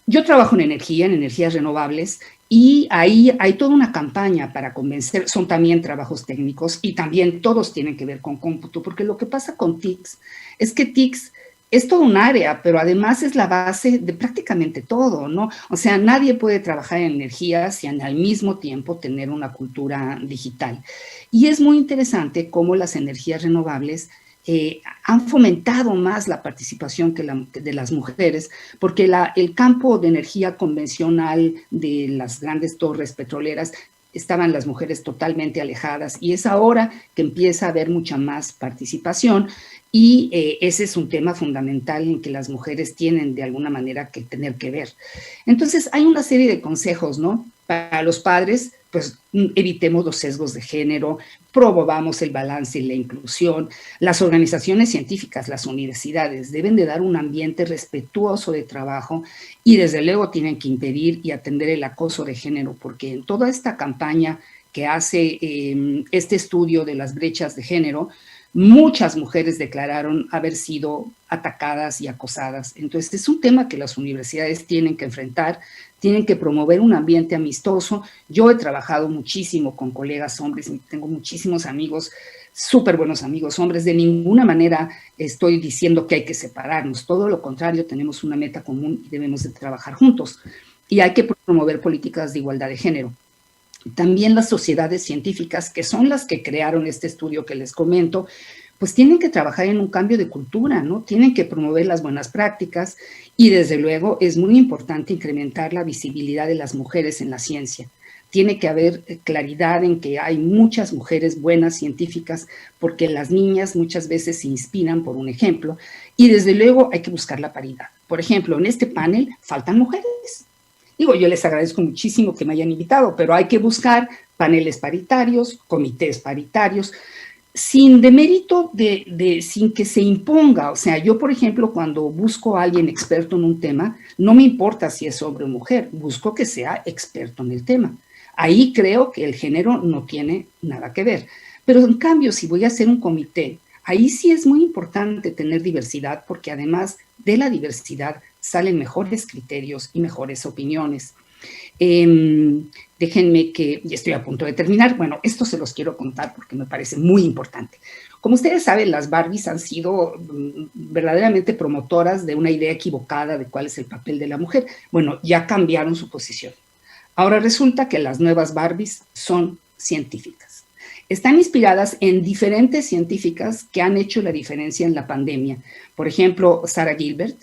Yo trabajo en energías renovables, y ahí hay toda una campaña para convencer, son también trabajos técnicos y también todos tienen que ver con cómputo, porque lo que pasa con TICS es que TICS es todo un área, pero además es la base de prácticamente todo, ¿no? O sea, nadie puede trabajar en energía sin al mismo tiempo tener una cultura digital. Y es muy interesante cómo las energías renovables han fomentado más la participación de las mujeres, porque el campo de energía convencional de las grandes torres petroleras estaban las mujeres totalmente alejadas y es ahora que empieza a haber mucha más participación y ese es un tema fundamental en que las mujeres tienen de alguna manera que tener que ver. Entonces hay una serie de consejos, ¿no? Para los padres, pues evitemos los sesgos de género, promovamos el balance y la inclusión. Las organizaciones científicas, las universidades deben de dar un ambiente respetuoso de trabajo y desde luego tienen que impedir y atender el acoso de género, porque en toda esta campaña que hace este estudio de las brechas de género, muchas mujeres declararon haber sido atacadas y acosadas. Entonces, es un tema que las universidades tienen que enfrentar, tienen que promover un ambiente amistoso. Yo he trabajado muchísimo con colegas hombres, tengo muchísimos amigos, súper buenos amigos hombres. De ninguna manera estoy diciendo que hay que separarnos, todo lo contrario, tenemos una meta común y debemos de trabajar juntos. Y hay que promover políticas de igualdad de género. También las sociedades científicas, que son las que crearon este estudio que les comento, pues tienen que trabajar en un cambio de cultura, ¿no? Tienen que promover las buenas prácticas y desde luego es muy importante incrementar la visibilidad de las mujeres en la ciencia. Tiene que haber claridad en que hay muchas mujeres buenas científicas porque las niñas muchas veces se inspiran por un ejemplo y desde luego hay que buscar la paridad. Por ejemplo, en este panel faltan mujeres. Digo, yo les agradezco muchísimo que me hayan invitado, pero hay que buscar paneles paritarios, comités paritarios, sin demérito sin que se imponga. O sea, yo, por ejemplo, cuando busco a alguien experto en un tema, no me importa si es hombre o mujer, busco que sea experto en el tema. Ahí creo que el género no tiene nada que ver. Pero en cambio, si voy a hacer un comité, ahí sí es muy importante tener diversidad, porque además de la diversidad salen mejores criterios y mejores opiniones. Déjenme que, ya estoy a punto de terminar, bueno, esto se los quiero contar porque me parece muy importante. Como ustedes saben, las Barbies han sido verdaderamente promotoras de una idea equivocada de cuál es el papel de la mujer. Bueno, ya cambiaron su posición. Ahora resulta que las nuevas Barbies son científicas. Están inspiradas en diferentes científicas que han hecho la diferencia en la pandemia. Por ejemplo, Sarah Gilbert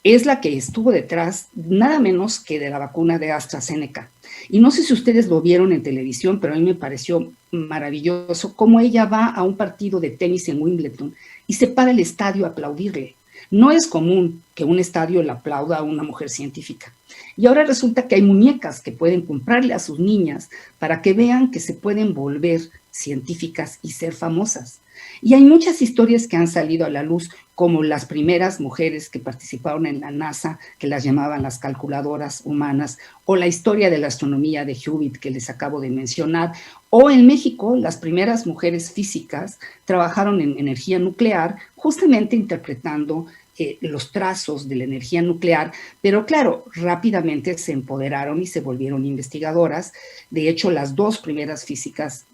es la que estuvo detrás nada menos que de la vacuna de AstraZeneca. Y no sé si ustedes lo vieron en televisión, pero a mí me pareció maravilloso cómo ella va a un partido de tenis en Wimbledon y se para el estadio a aplaudirle. No es común que un estadio le aplauda a una mujer científica. Y ahora resulta que hay muñecas que pueden comprarle a sus niñas para que vean que se pueden volver científicas y ser famosas. Y hay muchas historias que han salido a la luz, como las primeras mujeres que participaron en la NASA, que las llamaban las calculadoras humanas, o la historia de la astronomía de Hewitt que les acabo de mencionar, o en México las primeras mujeres físicas trabajaron en energía nuclear, justamente interpretando los trazos de la energía nuclear, pero claro, rápidamente se empoderaron y se volvieron investigadoras. De hecho, las dos primeras físicas,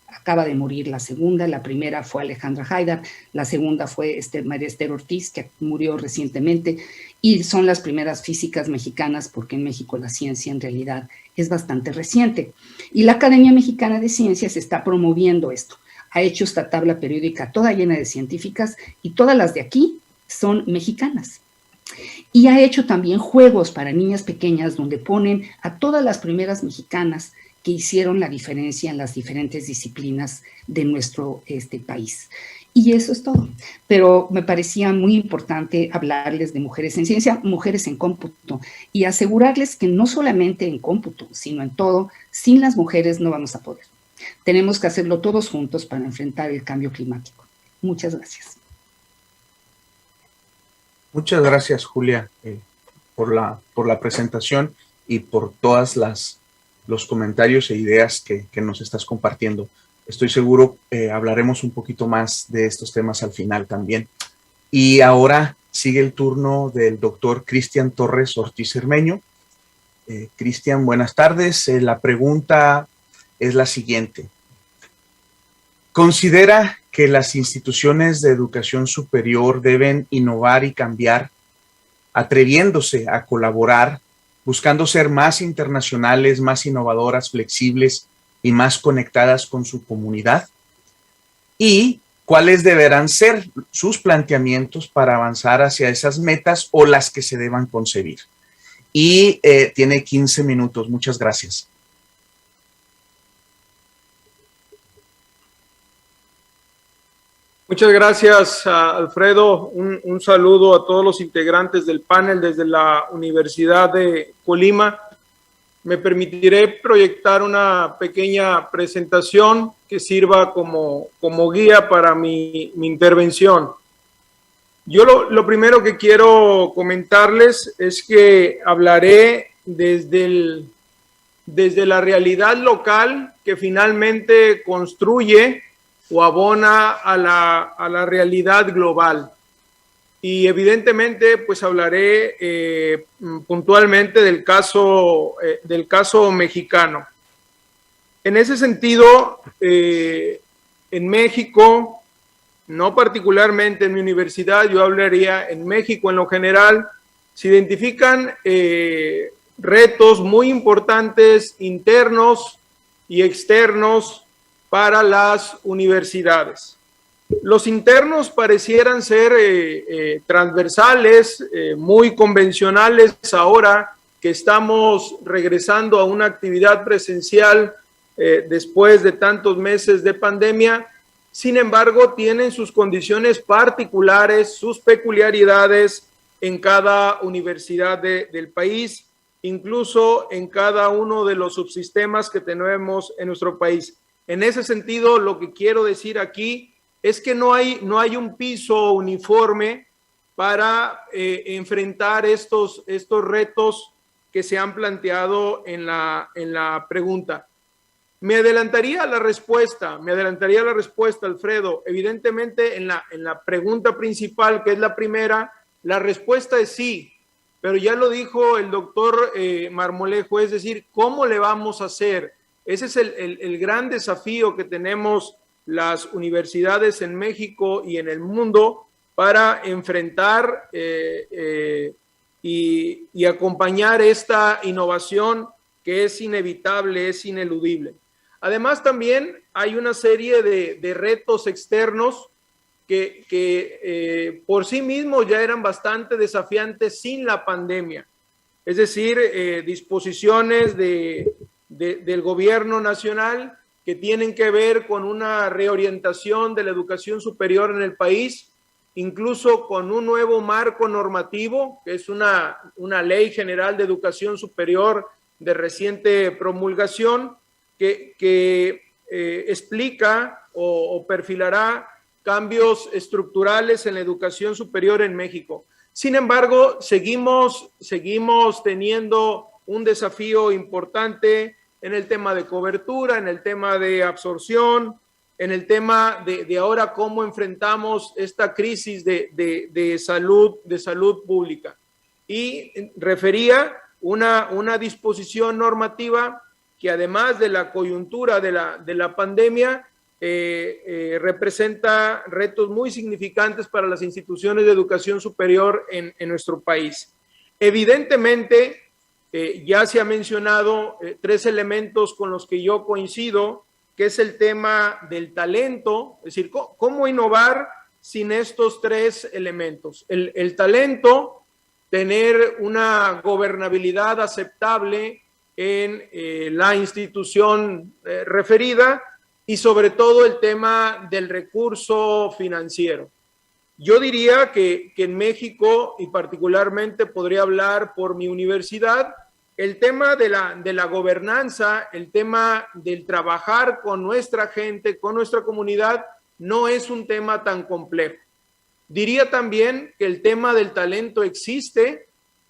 acaba de morir la segunda, la primera fue Alejandra Haidar, la segunda fue María Esther Ortiz, que murió recientemente, y son las primeras físicas mexicanas, porque en México la ciencia en realidad es bastante reciente. Y la Academia Mexicana de Ciencias está promoviendo esto. Ha hecho esta tabla periódica toda llena de científicas y todas las de aquí son mexicanas. Y ha hecho también juegos para niñas pequeñas donde ponen a todas las primeras mexicanas que hicieron la diferencia en las diferentes disciplinas de nuestro país. Y eso es todo. Pero me parecía muy importante hablarles de mujeres en ciencia, mujeres en cómputo, y asegurarles que no solamente en cómputo, sino en todo, sin las mujeres no vamos a poder. Tenemos que hacerlo todos juntos para enfrentar el cambio climático. Muchas gracias. Muchas gracias, Julia, por la presentación y por todas los comentarios e ideas que nos estás compartiendo. Estoy seguro hablaremos un poquito más de estos temas al final también. Y ahora sigue el turno del doctor Cristian Torres Ortiz Cermeño. Cristian, buenas tardes. La pregunta es la siguiente. ¿Considera que las instituciones de educación superior deben innovar y cambiar, atreviéndose a colaborar, buscando ser más internacionales, más innovadoras, flexibles y más conectadas con su comunidad? ¿Y cuáles deberán ser sus planteamientos para avanzar hacia esas metas o las que se deban concebir? Y tiene 15 minutos. Muchas gracias. Muchas gracias, Alfredo. Un saludo a todos los integrantes del panel desde la Universidad de Colima. Me permitiré proyectar una pequeña presentación que sirva como guía para mi intervención. Yo lo primero que quiero comentarles es que hablaré desde la realidad local que finalmente construye o abona a la realidad global. Y evidentemente, pues hablaré puntualmente del caso mexicano. En ese sentido, en México, no particularmente en mi universidad, yo hablaría en México en lo general, se identifican retos muy importantes internos y externos para las universidades. Los internos parecieran ser transversales, muy convencionales ahora que estamos regresando a una actividad presencial después de tantos meses de pandemia. Sin embargo, tienen sus condiciones particulares, sus peculiaridades en cada universidad del país, incluso en cada uno de los subsistemas que tenemos en nuestro país. En ese sentido, lo que quiero decir aquí es que no hay un piso uniforme para enfrentar estos retos que se han planteado en la pregunta. Me adelantaría a la respuesta, Alfredo. Evidentemente, en la pregunta principal, que es la primera, la respuesta es sí, pero ya lo dijo el doctor Marmolejo, es decir, ¿cómo le vamos a hacer? Ese es el gran desafío que tenemos las universidades en México y en el mundo para enfrentar y acompañar esta innovación que es inevitable, es ineludible. Además, también hay una serie de retos externos que por sí mismos ya eran bastante desafiantes sin la pandemia. Es decir, disposiciones del gobierno nacional que tienen que ver con una reorientación de la educación superior en el país, incluso con un nuevo marco normativo, que es una ley general de educación superior de reciente promulgación, que explica o perfilará cambios estructurales en la educación superior en México. Sin embargo, seguimos teniendo un desafío importante en el tema de cobertura, en el tema de absorción, en el tema de ahora cómo enfrentamos esta crisis de salud pública. Y refería una disposición normativa que, además de la coyuntura de la pandemia, representa retos muy significantes para las instituciones de educación superior en nuestro país. Evidentemente, ya se ha mencionado tres elementos con los que yo coincido, que es el tema del talento, es decir, ¿cómo innovar sin estos tres elementos? El talento, tener una gobernabilidad aceptable en la institución referida, y sobre todo el tema del recurso financiero. Yo diría que en México, y particularmente podría hablar por mi universidad, el tema de la gobernanza, el tema del trabajar con nuestra gente, con nuestra comunidad, no es un tema tan complejo. Diría también que el tema del talento existe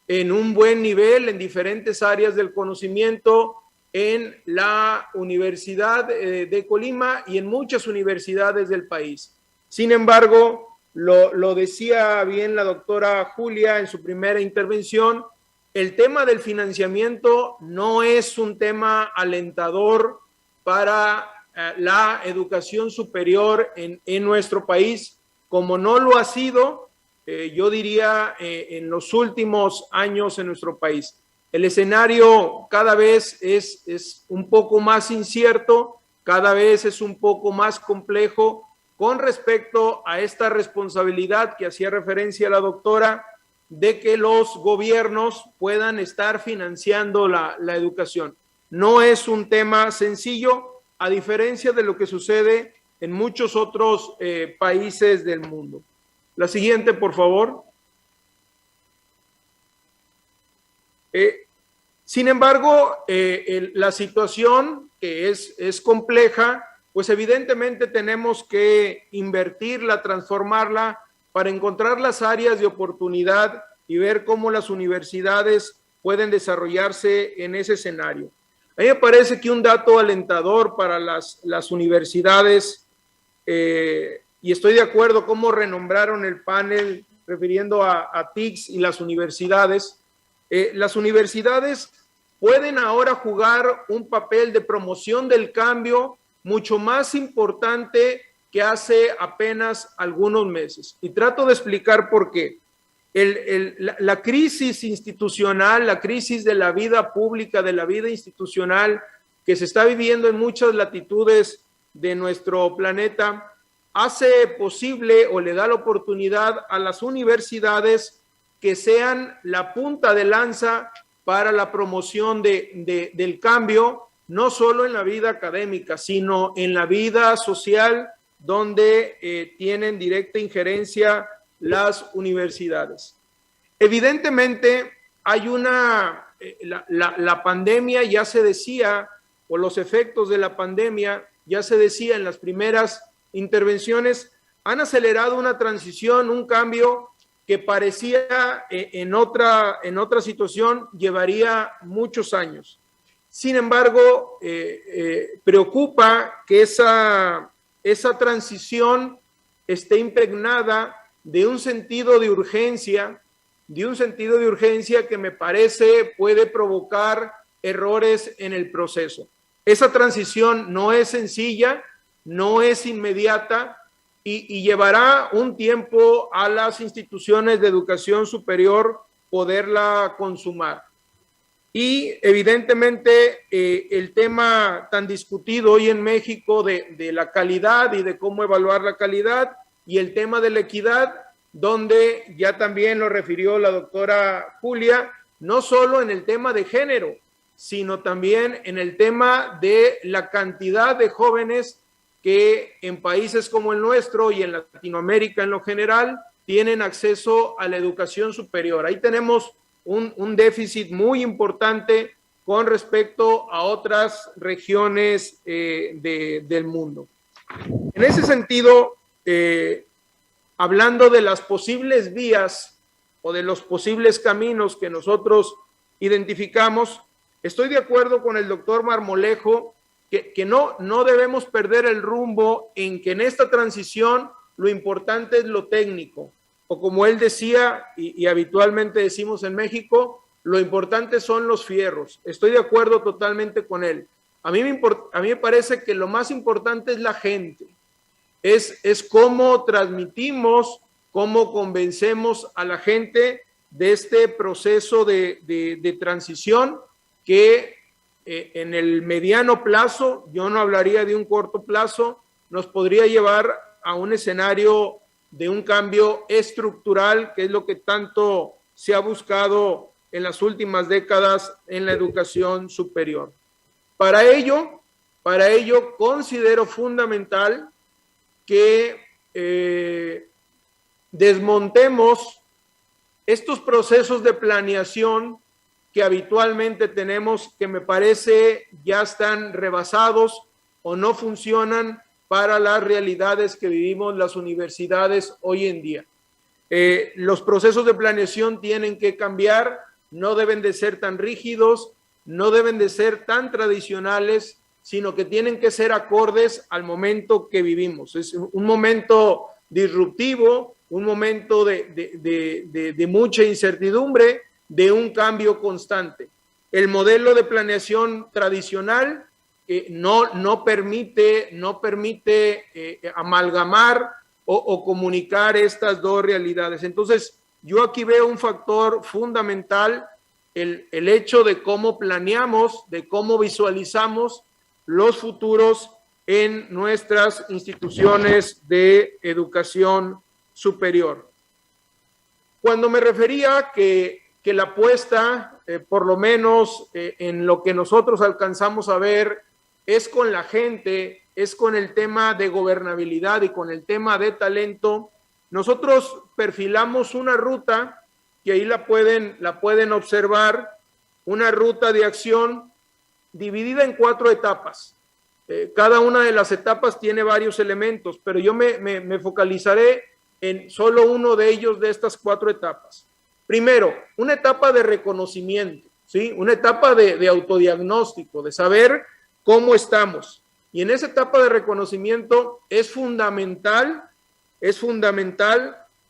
en un buen nivel en diferentes áreas del conocimiento, en la Universidad de Colima y en muchas universidades del país. Sin embargo, lo decía bien la doctora Julia en su primera intervención, el tema del financiamiento no es un tema alentador para la educación superior en nuestro país, como no lo ha sido, yo diría, en los últimos años en nuestro país. El escenario cada vez es un poco más incierto, cada vez es un poco más complejo con respecto a esta responsabilidad que hacía referencia la doctora de que los gobiernos puedan estar financiando la educación. No es un tema sencillo, a diferencia de lo que sucede en muchos otros países del mundo. La siguiente, por favor. Sin embargo, la situación que es compleja, pues evidentemente tenemos que invertirla, transformarla para encontrar las áreas de oportunidad y ver cómo las universidades pueden desarrollarse en ese escenario. A mí me parece que un dato alentador para las universidades, y estoy de acuerdo cómo renombraron el panel refiriendo a TICS y las universidades pueden ahora jugar un papel de promoción del cambio mucho más importante que hace apenas algunos meses. Y trato de explicar por qué. La crisis institucional, la crisis de la vida pública, de la vida institucional que se está viviendo en muchas latitudes de nuestro planeta, hace posible o le da la oportunidad a las universidades que sean la punta de lanza para la promoción del cambio, no solo en la vida académica, sino en la vida social, donde tienen directa injerencia las universidades. Evidentemente, hay la pandemia ya se decía, o los efectos de la pandemia ya se decía en las primeras intervenciones, han acelerado una transición, un cambio que parecía en otra situación llevaría muchos años. Sin embargo, preocupa que esa transición esté impregnada de un sentido de urgencia que me parece puede provocar errores en el proceso. Esa transición no es sencilla, no es inmediata y llevará un tiempo a las instituciones de educación superior poderla consumar. Y evidentemente el tema tan discutido hoy en México de la calidad y de cómo evaluar la calidad, y el tema de la equidad, donde ya también lo refirió la doctora Julia, no solo en el tema de género, sino también en el tema de la cantidad de jóvenes que en países como el nuestro y en Latinoamérica en lo general tienen acceso a la educación superior. Ahí tenemos un déficit muy importante con respecto a otras regiones del mundo. En ese sentido, hablando de las posibles vías o de los posibles caminos que nosotros identificamos, estoy de acuerdo con el doctor Marmolejo que no debemos perder el rumbo en que en esta transición lo importante es lo técnico, o como él decía y habitualmente decimos en México, lo importante son los fierros. Estoy de acuerdo totalmente con él. A mí me parece que lo más importante es la gente, es cómo transmitimos, cómo convencemos a la gente de este proceso de transición que en el mediano plazo, yo no hablaría de un corto plazo, nos podría llevar a un escenario de un cambio estructural, que es lo que tanto se ha buscado en las últimas décadas en la educación superior. Para ello considero fundamental que desmontemos estos procesos de planeación que habitualmente tenemos, que me parece ya están rebasados o no funcionan para las realidades que vivimos las universidades hoy en día. Los procesos de planeación tienen que cambiar, no deben de ser tan rígidos, no deben de ser tan tradicionales, sino que tienen que ser acordes al momento que vivimos. Es un momento disruptivo, un momento de mucha incertidumbre, de un cambio constante. El modelo de planeación tradicional no permite amalgamar o comunicar estas dos realidades. Entonces, yo aquí veo un factor fundamental, el hecho de cómo planeamos, de cómo visualizamos los futuros en nuestras instituciones de educación superior. Cuando me refería que la apuesta, por lo menos en lo que nosotros alcanzamos a ver, es con la gente, es con el tema de gobernabilidad y con el tema de talento, nosotros perfilamos una ruta, que ahí la pueden observar, una ruta de acción dividida en 4 etapas. Cada una de las etapas tiene varios elementos, pero yo me focalizaré en solo uno de ellos de estas 4 etapas. Primero, una etapa de reconocimiento, ¿sí? Una etapa de autodiagnóstico, de saber cómo estamos. Y en esa etapa de reconocimiento es fundamental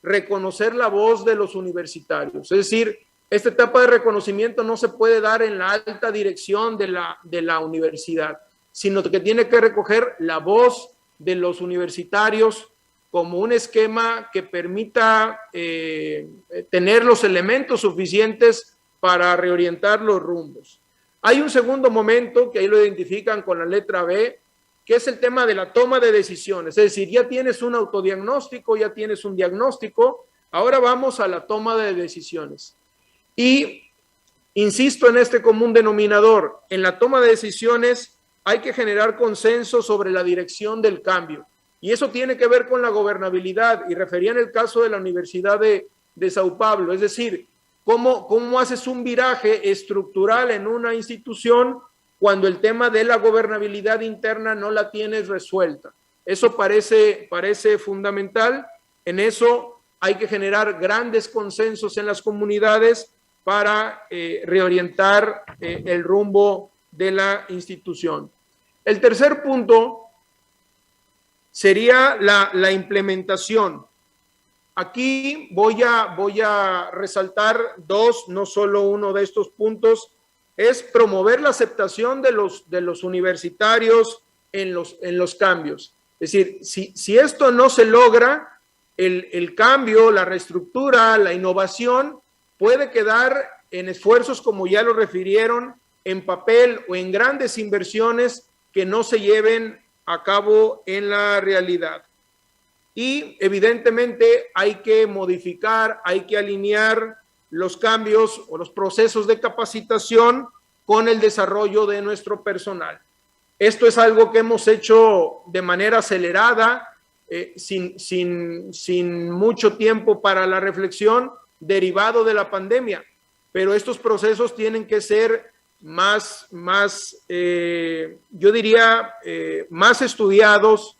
reconocer la voz de los universitarios. Es decir, esta etapa de reconocimiento no se puede dar en la alta dirección de la universidad, sino que tiene que recoger la voz de los universitarios como un esquema que permita tener los elementos suficientes para reorientar los rumbos. Hay un segundo momento que ahí lo identifican con la letra B, que es el tema de la toma de decisiones. Es decir, ya tienes un autodiagnóstico, ya tienes un diagnóstico, ahora vamos a la toma de decisiones. Y insisto en este común denominador, en la toma de decisiones hay que generar consenso sobre la dirección del cambio. Y eso tiene que ver con la gobernabilidad, y refería en el caso de la Universidad de Sao Paulo, es decir, ¿cómo haces un viraje estructural en una institución cuando el tema de la gobernabilidad interna no la tienes resuelta? Eso parece fundamental. En eso hay que generar grandes consensos en las comunidades para reorientar el rumbo de la institución. El tercer punto sería la implementación. Aquí voy a resaltar dos, no solo uno de estos puntos, es promover la aceptación de los universitarios en los cambios. Es decir, si esto no se logra, el cambio, la reestructura, la innovación puede quedar en esfuerzos, como ya lo refirieron, en papel o en grandes inversiones que no se lleven a cabo en la realidad. Y evidentemente hay que modificar, hay que alinear los cambios o los procesos de capacitación con el desarrollo de nuestro personal. Esto es algo que hemos hecho de manera acelerada, sin mucho tiempo para la reflexión, derivado de la pandemia, pero estos procesos tienen que ser más estudiados,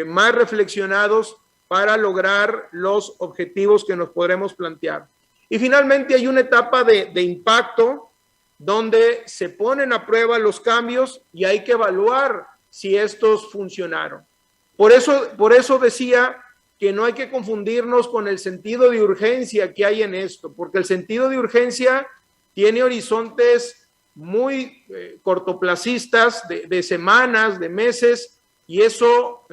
más reflexionados para lograr los objetivos que nos podremos plantear. Y finalmente hay una etapa de impacto donde se ponen a prueba los cambios y hay que evaluar si estos funcionaron. Por eso decía que no hay que confundirnos con el sentido de urgencia que hay en esto, porque el sentido de urgencia tiene horizontes muy cortoplacistas, de semanas, de meses, y eso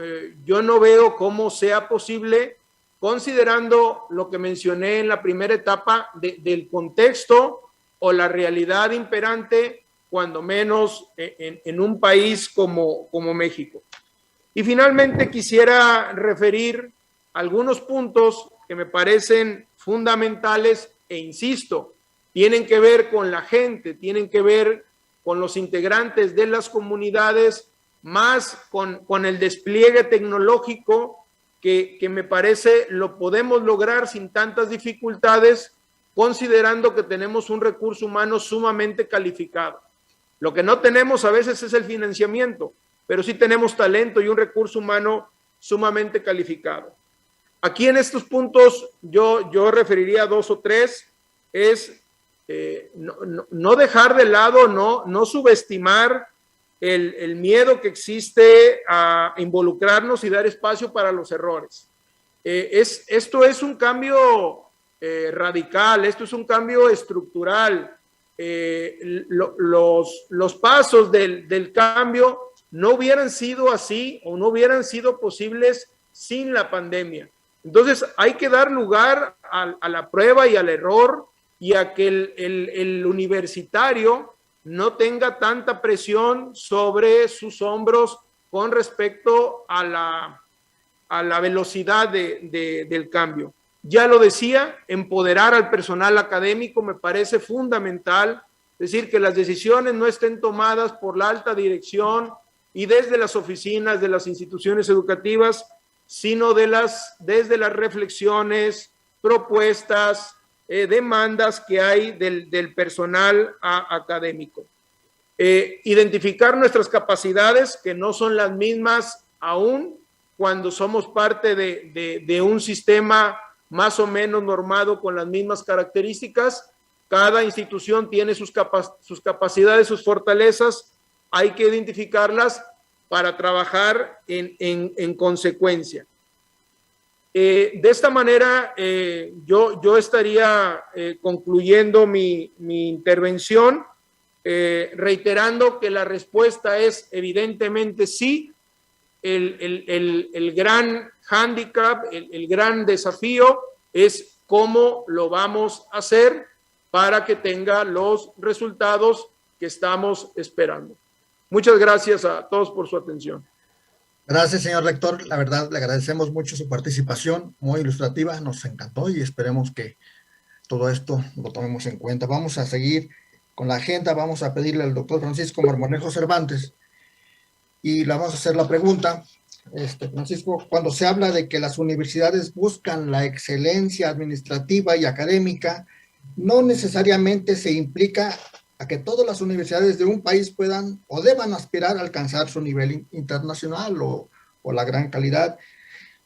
yo no veo cómo sea posible, considerando lo que mencioné en la primera etapa del contexto o la realidad imperante, cuando menos en un país como México. Y finalmente quisiera referir algunos puntos que me parecen fundamentales e insisto, tienen que ver con la gente, tienen que ver con los integrantes de las comunidades, más con el despliegue tecnológico que me parece lo podemos lograr sin tantas dificultades, considerando que tenemos un recurso humano sumamente calificado. Lo que no tenemos a veces es el financiamiento, pero sí tenemos talento y un recurso humano sumamente calificado. Aquí en estos puntos yo referiría a dos o tres, es no dejar de lado, no subestimar el miedo que existe a involucrarnos y dar espacio para los errores. Esto es un cambio radical, esto es un cambio estructural. Los pasos del cambio no hubieran sido así o no hubieran sido posibles sin la pandemia. Entonces hay que dar lugar a la prueba y al error y a que el universitario no tenga tanta presión sobre sus hombros con respecto a la velocidad del cambio. Ya lo decía, empoderar al personal académico me parece fundamental, es decir, que las decisiones no estén tomadas por la alta dirección y desde las oficinas de las instituciones educativas, sino desde las reflexiones, propuestas, demandas que hay del personal académico. Identificar nuestras capacidades, que no son las mismas aún cuando somos parte de un sistema más o menos normado con las mismas características. Cada institución tiene sus capacidades, sus fortalezas, hay que identificarlas para trabajar en consecuencia. De esta manera, yo estaría concluyendo mi intervención, reiterando que la respuesta es evidentemente sí. El gran hándicap, el gran desafío es cómo lo vamos a hacer para que tenga los resultados que estamos esperando. Muchas gracias a todos por su atención. Gracias, señor rector. La verdad, le agradecemos mucho su participación, muy ilustrativa, nos encantó y esperemos que todo esto lo tomemos en cuenta. Vamos a seguir con la agenda, vamos a pedirle al doctor Francisco Marmolejo Cervantes y le vamos a hacer la pregunta. Francisco, cuando se habla de que las universidades buscan la excelencia administrativa y académica, no necesariamente se implica a que todas las universidades de un país puedan o deban aspirar a alcanzar su nivel internacional o la gran calidad.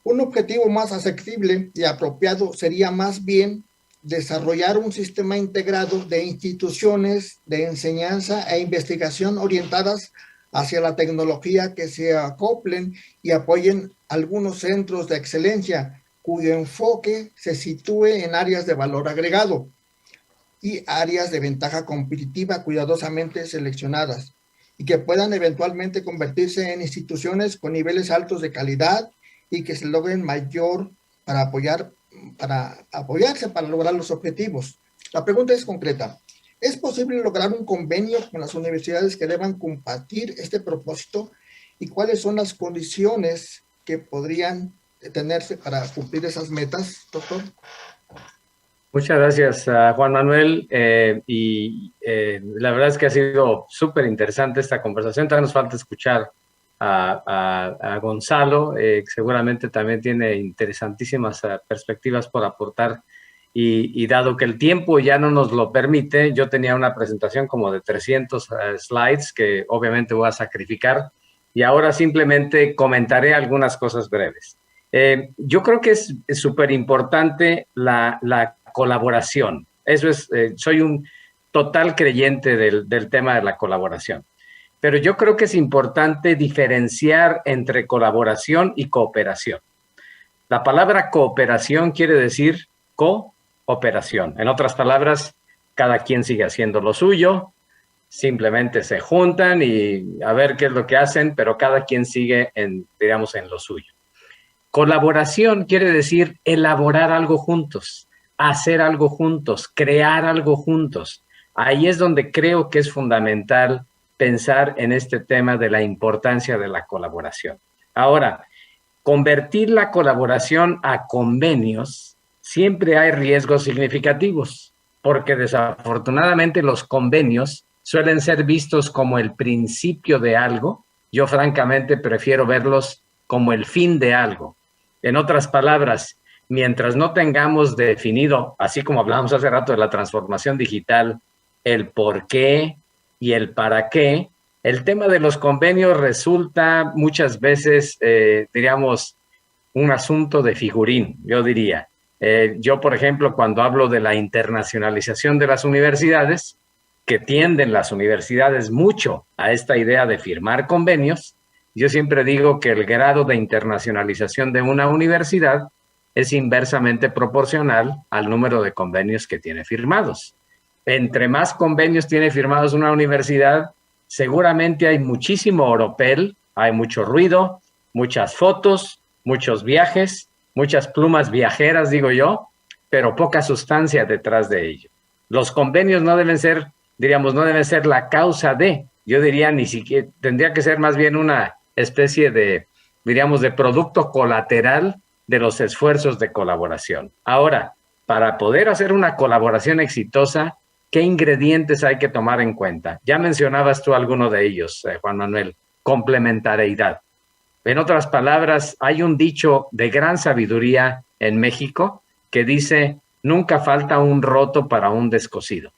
Un objetivo más asequible y apropiado sería más bien desarrollar un sistema integrado de instituciones de enseñanza e investigación orientadas hacia la tecnología que se acoplen y apoyen algunos centros de excelencia cuyo enfoque se sitúe en áreas de valor agregado y áreas de ventaja competitiva cuidadosamente seleccionadas y que puedan eventualmente convertirse en instituciones con niveles altos de calidad y que se logren mayor para apoyarse para lograr los objetivos. La pregunta es concreta. ¿Es posible lograr un convenio con las universidades que deban compartir este propósito? ¿Y cuáles son las condiciones que podrían tenerse para cumplir esas metas, doctor? Muchas gracias, Juan Manuel. La verdad es que ha sido súper interesante esta conversación. También nos falta escuchar a Gonzalo, que seguramente también tiene interesantísimas perspectivas por aportar. Y dado que el tiempo ya no nos lo permite, yo tenía una presentación como de 300 slides que obviamente voy a sacrificar y ahora simplemente comentaré algunas cosas breves. Yo creo que es súper importante la colaboración. Eso es, soy un total creyente del tema de la colaboración. Pero yo creo que es importante diferenciar entre colaboración y cooperación. La palabra cooperación quiere decir cooperación. En otras palabras, cada quien sigue haciendo lo suyo, simplemente se juntan y a ver qué es lo que hacen, pero cada quien sigue digamos, en lo suyo. Colaboración quiere decir elaborar algo juntos, hacer algo juntos, crear algo juntos. Ahí es donde creo que es fundamental pensar en este tema de la importancia de la colaboración. Ahora, convertir la colaboración a convenios, siempre hay riesgos significativos, porque desafortunadamente los convenios suelen ser vistos como el principio de algo. Yo francamente prefiero verlos como el fin de algo. En otras palabras, mientras no tengamos definido, así como hablamos hace rato de la transformación digital, el por qué y el para qué, el tema de los convenios resulta muchas veces, diríamos, un asunto de figurín, yo diría. Yo, por ejemplo, cuando hablo de la internacionalización de las universidades, que tienden las universidades mucho a esta idea de firmar convenios, yo siempre digo que el grado de internacionalización de una universidad es inversamente proporcional al número de convenios que tiene firmados. Entre más convenios tiene firmados una universidad, seguramente hay muchísimo oropel, hay mucho ruido, muchas fotos, muchos viajes, muchas plumas viajeras, digo yo, pero poca sustancia detrás de ello. Los convenios no deben ser, diríamos, no deben ser la causa de, yo diría ni siquiera, tendría que ser más bien una especie de, diríamos, de producto colateral de los esfuerzos de colaboración. Ahora, para poder hacer una colaboración exitosa, ¿qué ingredientes hay que tomar en cuenta? Ya mencionabas tú alguno de ellos, Juan Manuel, complementariedad. En otras palabras, hay un dicho de gran sabiduría en México que dice, nunca falta un roto para un descosido.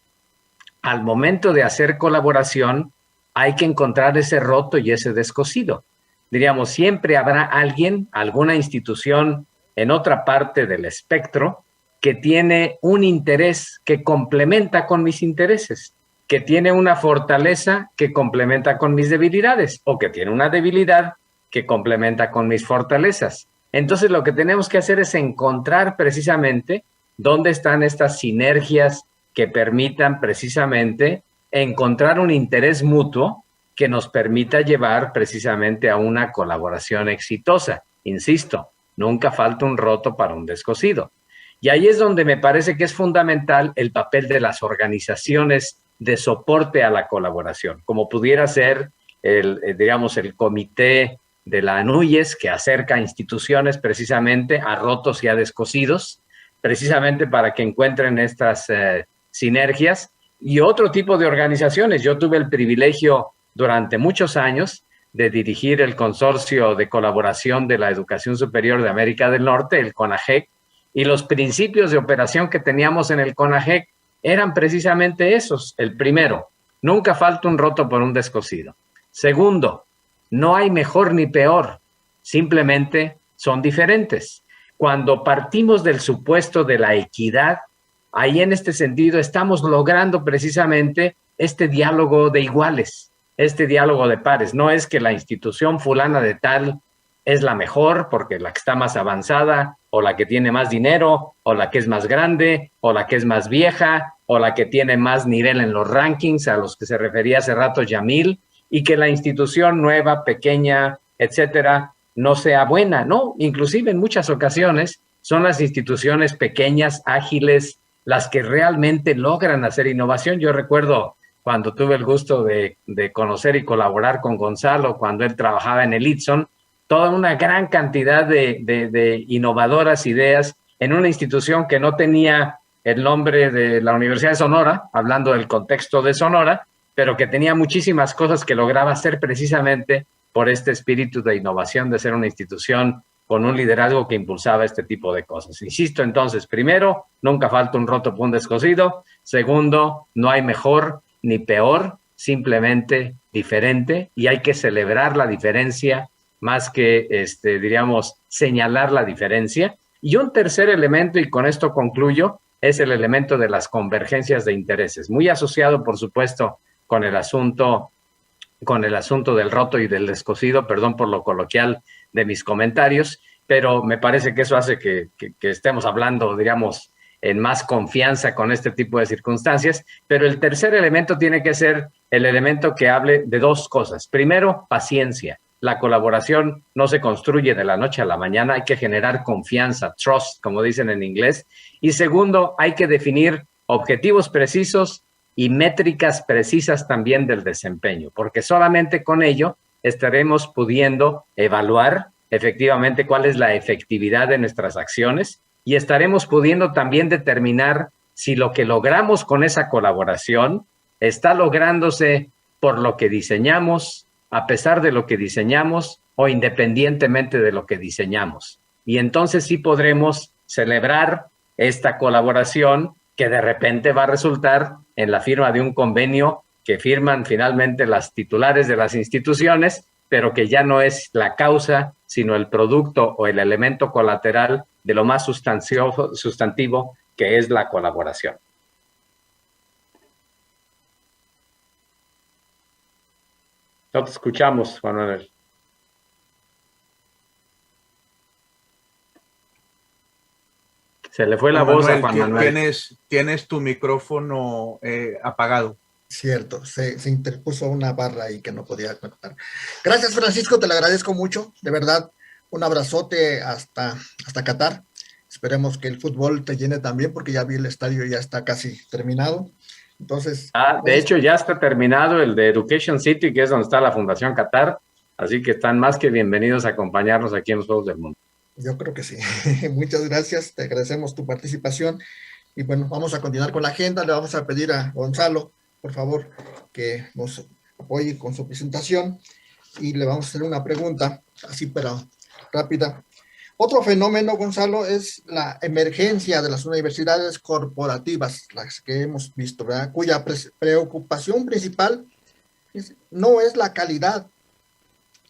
Al momento de hacer colaboración, hay que encontrar ese roto y ese descosido. Diríamos, siempre habrá alguien, alguna institución en otra parte del espectro que tiene un interés que complementa con mis intereses, que tiene una fortaleza que complementa con mis debilidades o que tiene una debilidad que complementa con mis fortalezas. Entonces lo que tenemos que hacer es encontrar precisamente dónde están estas sinergias que permitan precisamente encontrar un interés mutuo que nos permita llevar precisamente a una colaboración exitosa. Insisto, nunca falta un roto para un descosido. Y ahí es donde me parece que es fundamental el papel de las organizaciones de soporte a la colaboración, como pudiera ser digamos, el comité de la ANUYES, que acerca instituciones precisamente a rotos y a descosidos, precisamente para que encuentren estas sinergias, y otro tipo de organizaciones. Yo tuve el privilegio durante muchos años de dirigir el Consorcio de Colaboración de la Educación Superior de América del Norte, el CONAGEC, y los principios de operación que teníamos en el CONAGEC eran precisamente esos. El primero, nunca falta un roto por un descosido. Segundo, no hay mejor ni peor, simplemente son diferentes. Cuando partimos del supuesto de la equidad, ahí en este sentido estamos logrando precisamente este diálogo de iguales, este diálogo de pares. No es que la institución fulana de tal es la mejor porque la que está más avanzada, o la que tiene más dinero, o la que es más grande, o la que es más vieja, o la que tiene más nivel en los rankings a los que se refería hace rato Yamil, y que la institución nueva, pequeña, etcétera, no sea buena, ¿no? Inclusive en muchas ocasiones son las instituciones pequeñas, ágiles, las que realmente logran hacer innovación. Yo recuerdo cuando tuve el gusto de conocer y colaborar con Gonzalo, cuando él trabajaba en el Itson, toda una gran cantidad de innovadoras ideas en una institución que no tenía el nombre de la Universidad de Sonora, hablando del contexto de Sonora, pero que tenía muchísimas cosas que lograba hacer precisamente por este espíritu de innovación, de ser una institución con un liderazgo que impulsaba este tipo de cosas. Insisto, entonces, primero, nunca falta un roto por un descosido. Segundo, no hay mejor ni peor, simplemente diferente, y hay que celebrar la diferencia más que, diríamos, señalar la diferencia. Y un tercer elemento, y con esto concluyo, es el elemento de las convergencias de intereses, muy asociado, por supuesto, con el asunto del roto y del descosido, perdón por lo coloquial de mis comentarios, pero me parece que eso hace que estemos hablando, digamos, en más confianza con este tipo de circunstancias. Pero el tercer elemento tiene que ser el elemento que hable de dos cosas. Primero, paciencia. La colaboración no se construye de la noche a la mañana, hay que generar confianza, trust, como dicen en inglés. Y segundo, hay que definir objetivos precisos y métricas precisas también del desempeño, porque solamente con ello estaremos pudiendo evaluar efectivamente cuál es la efectividad de nuestras acciones, y estaremos pudiendo también determinar si lo que logramos con esa colaboración está lográndose por lo que diseñamos, a pesar de lo que diseñamos o independientemente de lo que diseñamos. Y entonces sí podremos celebrar esta colaboración que de repente va a resultar en la firma de un convenio que firman finalmente las titulares de las instituciones, pero que ya no es la causa, sino el producto o el elemento colateral de lo más sustantivo, que es la colaboración. No te escuchamos, Juan Manuel. Se le fue la voz a Juan Manuel. Tienes tu micrófono apagado. Cierto, se interpuso una barra ahí que no podía conectar. Gracias, Francisco, te lo agradezco mucho. De verdad, un abrazote hasta Qatar. Esperemos que el fútbol te llene también, porque ya vi el estadio, ya está casi terminado. Entonces, de hecho, ya está terminado el de Education City, que es donde está la Fundación Qatar. Así que están más que bienvenidos a acompañarnos aquí en los Juegos del Mundo. Yo creo que sí. Muchas gracias, te agradecemos tu participación. Y bueno, vamos a continuar con la agenda. Le vamos a pedir a Gonzalo, por favor, que nos apoye con su presentación, y le vamos a hacer una pregunta, así pero rápida. Otro fenómeno, Gonzalo, es la emergencia de las universidades corporativas, las que hemos visto, ¿verdad? Cuya preocupación principal no es la calidad,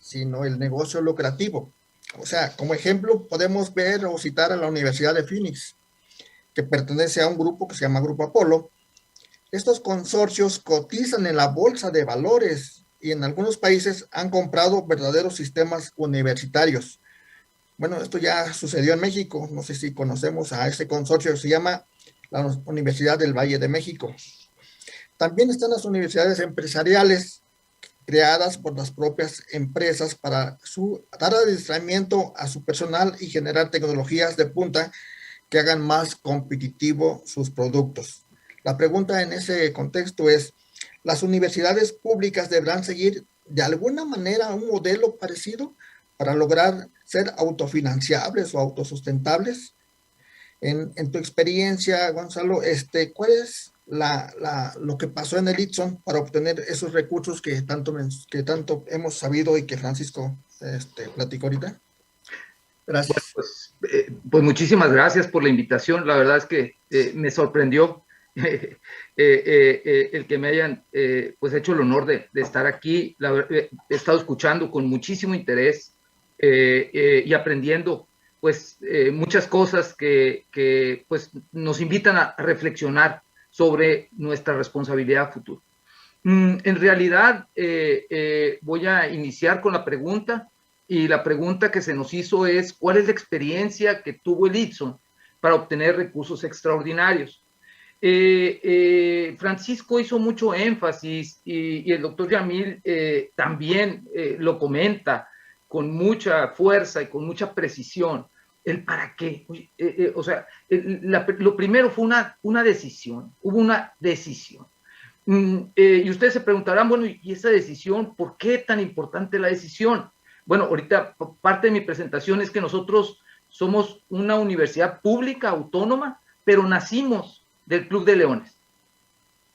sino el negocio lucrativo. O sea, como ejemplo, podemos ver o citar a la Universidad de Phoenix, que pertenece a un grupo que se llama Grupo Apolo. Estos consorcios cotizan en la bolsa de valores y en algunos países han comprado verdaderos sistemas universitarios. Bueno, esto ya sucedió en México. No sé si conocemos a ese consorcio, se llama la Universidad del Valle de México. También están las universidades empresariales creadas por las propias empresas para dar adiestramiento a su personal y generar tecnologías de punta que hagan más competitivo sus productos. La pregunta en ese contexto es, ¿las universidades públicas deberán seguir de alguna manera un modelo parecido para lograr ser autofinanciables o autosustentables? En tu experiencia, Gonzalo, ¿cuál es lo que pasó en el ITSON para obtener esos recursos que tanto hemos sabido y que Francisco platicó ahorita? Gracias. Bueno, pues muchísimas gracias por la invitación. La verdad es que me sorprendió el que me hayan pues hecho el honor de estar aquí. He estado escuchando con muchísimo interés y aprendiendo pues muchas cosas que pues nos invitan a reflexionar sobre nuestra responsabilidad futura. En realidad voy a iniciar con la pregunta, y la pregunta que se nos hizo es: ¿cuál es la experiencia que tuvo el ITSON para obtener recursos extraordinarios? Francisco hizo mucho énfasis y el doctor Yamil también lo comenta con mucha fuerza y con mucha precisión, el para qué. O sea, lo primero fue una decisión, hubo una decisión. Y ustedes se preguntarán, bueno, ¿y esa decisión? ¿Por qué tan importante la decisión? Bueno, ahorita parte de mi presentación es que nosotros somos una universidad pública, autónoma, pero nacimos del Club de Leones,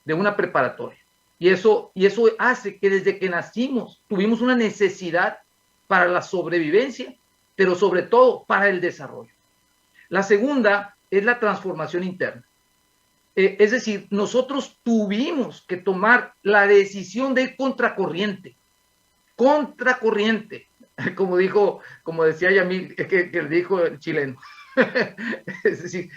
de una preparatoria. Y eso hace que desde que nacimos tuvimos una necesidad para la sobrevivencia, pero sobre todo para el desarrollo. La segunda es la transformación interna. Es decir, nosotros tuvimos que tomar la decisión de ir contracorriente, como decía Yamil, que dijo el chileno. Es decir,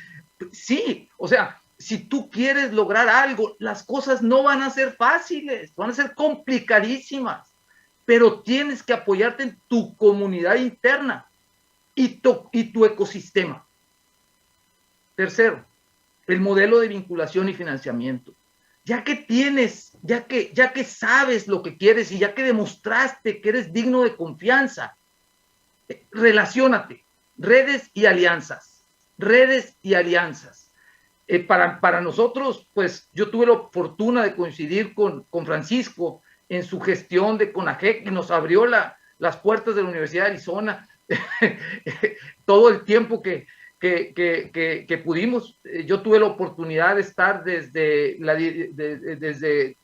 sí, o sea, si tú quieres lograr algo, las cosas no van a ser fáciles, van a ser complicadísimas, pero tienes que apoyarte en tu comunidad interna y tu ecosistema. Tercero, el modelo de vinculación y financiamiento. Ya que sabes lo que quieres y ya que demostraste que eres digno de confianza, relaciónate, redes y alianzas. Para nosotros, pues yo tuve la fortuna de coincidir con Francisco en su gestión de CONAGEC y nos abrió las puertas de la Universidad de Arizona todo el tiempo que pudimos. Yo tuve la oportunidad de estar desde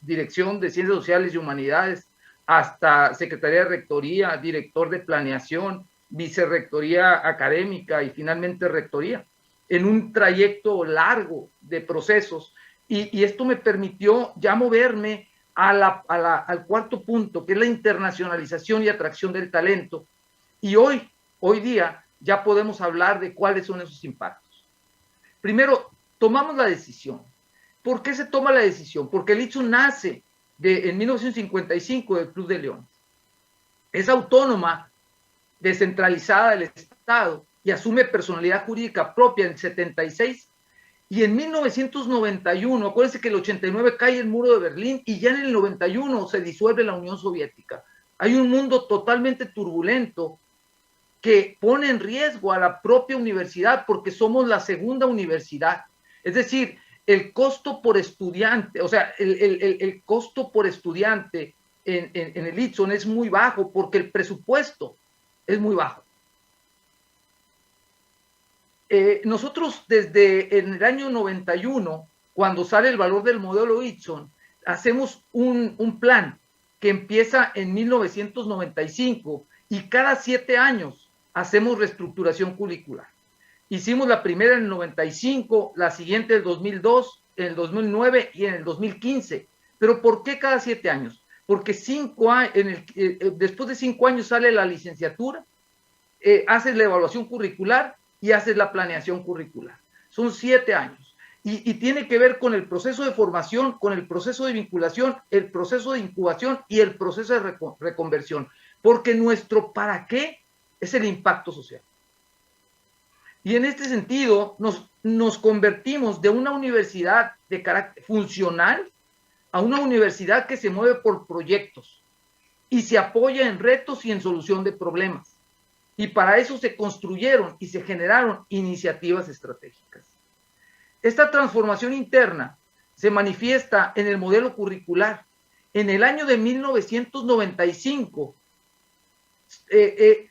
Dirección de Ciencias Sociales y Humanidades hasta Secretaría de Rectoría, Director de Planeación, Vicerrectoría Académica y finalmente Rectoría, en un trayecto largo de procesos, y esto me permitió ya moverme al cuarto punto, que es la internacionalización y atracción del talento, y hoy día ya podemos hablar de cuáles son esos impactos. Primero, tomamos la decisión. ¿Por qué se toma la decisión? Porque el ITSON nace en 1955 del Club de Leones. Es autónoma, descentralizada del Estado y asume personalidad jurídica propia en el 76. Y en 1991, acuérdense que en el 89 cae el muro de Berlín y ya en el 91 se disuelve la Unión Soviética. Hay un mundo totalmente turbulento que pone en riesgo a la propia universidad porque somos la segunda universidad. Es decir, el costo por estudiante, o sea, el costo por estudiante en el ITSON es muy bajo porque el presupuesto es muy bajo. Nosotros desde en el año 91, cuando sale el valor del modelo ITSON, hacemos un plan que empieza en 1995 y cada 7 años hacemos reestructuración curricular. Hicimos la primera en el 95, la siguiente en el 2002, en el 2009 y en el 2015. ¿Pero por qué cada 7 años? Porque después de 5 años sale la licenciatura, haces la evaluación curricular y haces la planeación curricular. Son 7 años. Y tiene que ver con el proceso de formación, con el proceso de vinculación, el proceso de incubación y el proceso de reconversión. Porque nuestro para qué es el impacto social. Y en este sentido nos convertimos de una universidad de carácter funcional a una universidad que se mueve por proyectos y se apoya en retos y en solución de problemas. Y para eso se construyeron y se generaron iniciativas estratégicas. Esta transformación interna se manifiesta en el modelo curricular En el año de 1995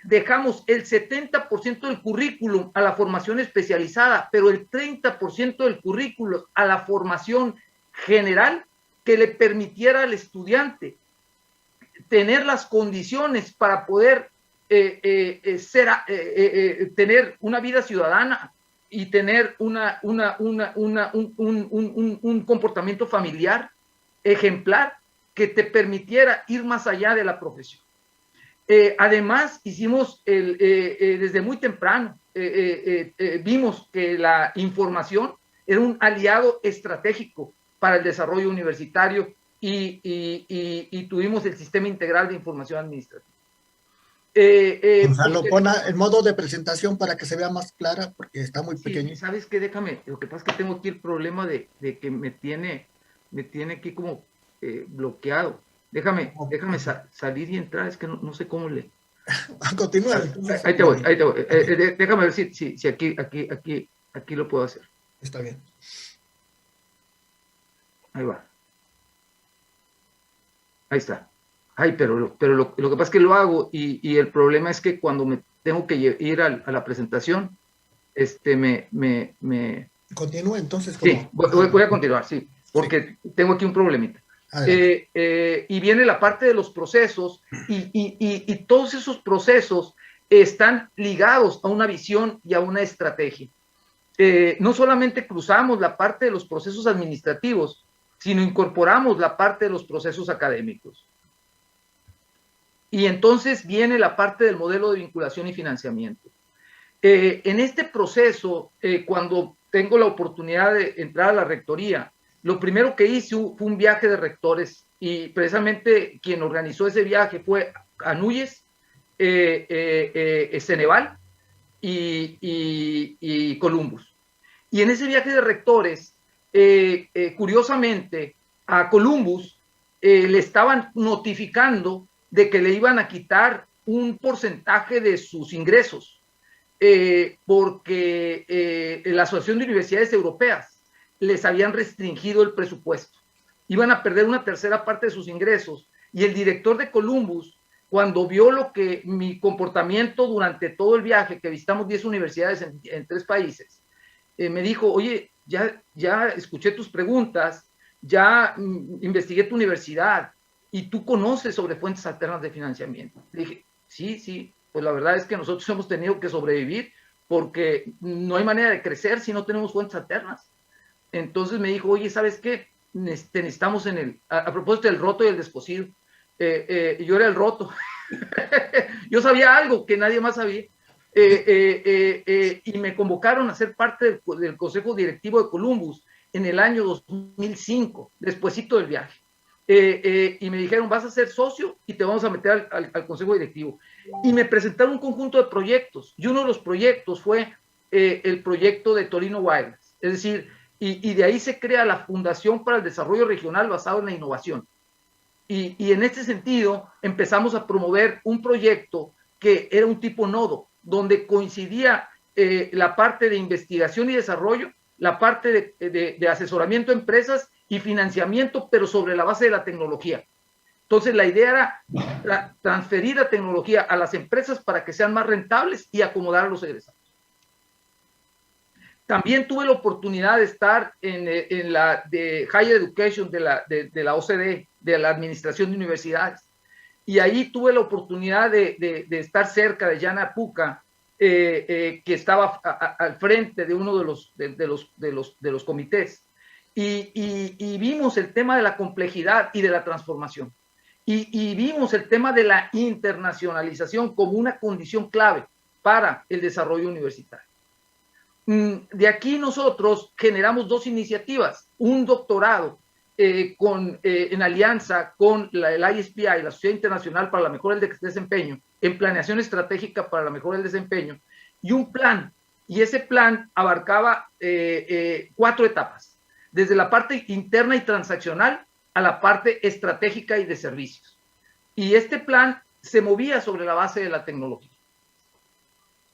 dejamos el 70% del currículum a la formación especializada, pero el 30% del currículum a la formación general que le permitiera al estudiante tener las condiciones para poder tener una vida ciudadana y tener un comportamiento familiar ejemplar que te permitiera ir más allá de la profesión. Además, hicimos desde muy temprano, vimos que la información era un aliado estratégico para el desarrollo universitario y tuvimos el Sistema Integral de Información Administrativa. Gonzalo, pon el modo de presentación para que se vea más clara, porque está muy pequeño. ¿Sabes qué? Déjame, lo que pasa es que tengo aquí el problema de que me tiene aquí como bloqueado. Déjame salir y entrar, es que no sé cómo le... Continúa. Ahí te voy. Déjame ver si aquí lo puedo hacer. Está bien. Ahí va. Ahí está. Ay, pero lo que pasa es que lo hago y el problema es que cuando me tengo que ir a la presentación, Continúa entonces. Sí, voy a continuar, sí, porque tengo aquí un problemita. Y viene la parte de los procesos y todos esos procesos están ligados a una visión y a una estrategia. No solamente cruzamos la parte de los procesos administrativos, sino incorporamos la parte de los procesos académicos. Y entonces viene la parte del modelo de vinculación y financiamiento. En este proceso, cuando tengo la oportunidad de entrar a la rectoría, lo primero que hice fue un viaje de rectores y precisamente quien organizó ese viaje fue Anúyez, Ceneval y Columbus. Y en ese viaje de rectores, curiosamente, a Columbus le estaban notificando de que le iban a quitar un porcentaje de sus ingresos, porque la Asociación de Universidades Europeas les habían restringido el presupuesto. Iban a perder una tercera parte de sus ingresos. Y el director de Columbus, cuando vio mi comportamiento durante todo el viaje, que visitamos 10 universidades en 3 países, me dijo, oye, ya escuché tus preguntas, ya investigué tu universidad, y tú conoces sobre fuentes alternas de financiamiento. Le dije, sí, pues la verdad es que nosotros hemos tenido que sobrevivir porque no hay manera de crecer si no tenemos fuentes alternas. Entonces me dijo, oye, ¿sabes qué? Necesitamos a propósito del roto y el descosido. Yo era el roto. Yo sabía algo que nadie más sabía. Y me convocaron a ser parte del Consejo Directivo de Columbus en el año 2005, despuesito del viaje. Y me dijeron, vas a ser socio y te vamos a meter al Consejo Directivo. Y me presentaron un conjunto de proyectos. Y uno de los proyectos fue el proyecto de Torino Wireless. Es decir, y de ahí se crea la Fundación para el Desarrollo Regional basado en la innovación. Y en este sentido empezamos a promover un proyecto que era un tipo nodo, donde coincidía la parte de investigación y desarrollo, la parte de asesoramiento a empresas y financiamiento, pero sobre la base de la tecnología. Entonces la idea era transferir la tecnología a las empresas para que sean más rentables y acomodar a los egresados. También tuve la oportunidad de estar en la de Higher Education de la OCDE, de la Administración de Universidades. Y ahí tuve la oportunidad de estar cerca de Jan Apuca, que estaba al frente de uno de los comités. Y vimos el tema de la complejidad y de la transformación. Y vimos el tema de la internacionalización como una condición clave para el desarrollo universitario. De aquí nosotros generamos 2 iniciativas, un doctorado en alianza con el ISPI, la Sociedad Internacional para la Mejora del Desempeño, en planeación estratégica para la mejora del desempeño, y un plan, y ese plan abarcaba 4 etapas, desde la parte interna y transaccional a la parte estratégica y de servicios. Y este plan se movía sobre la base de la tecnología.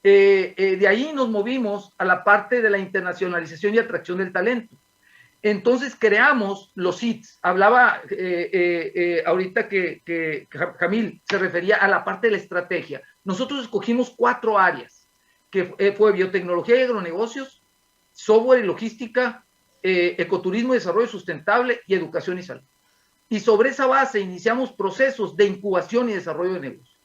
De ahí nos movimos a la parte de la internacionalización y atracción del talento. Entonces creamos los ITS. Hablaba ahorita que Jamil se refería a la parte de la estrategia. Nosotros escogimos 4 áreas, que fue biotecnología y agronegocios, software y logística, ecoturismo y desarrollo sustentable y educación y salud. Y sobre esa base iniciamos procesos de incubación y desarrollo de negocios.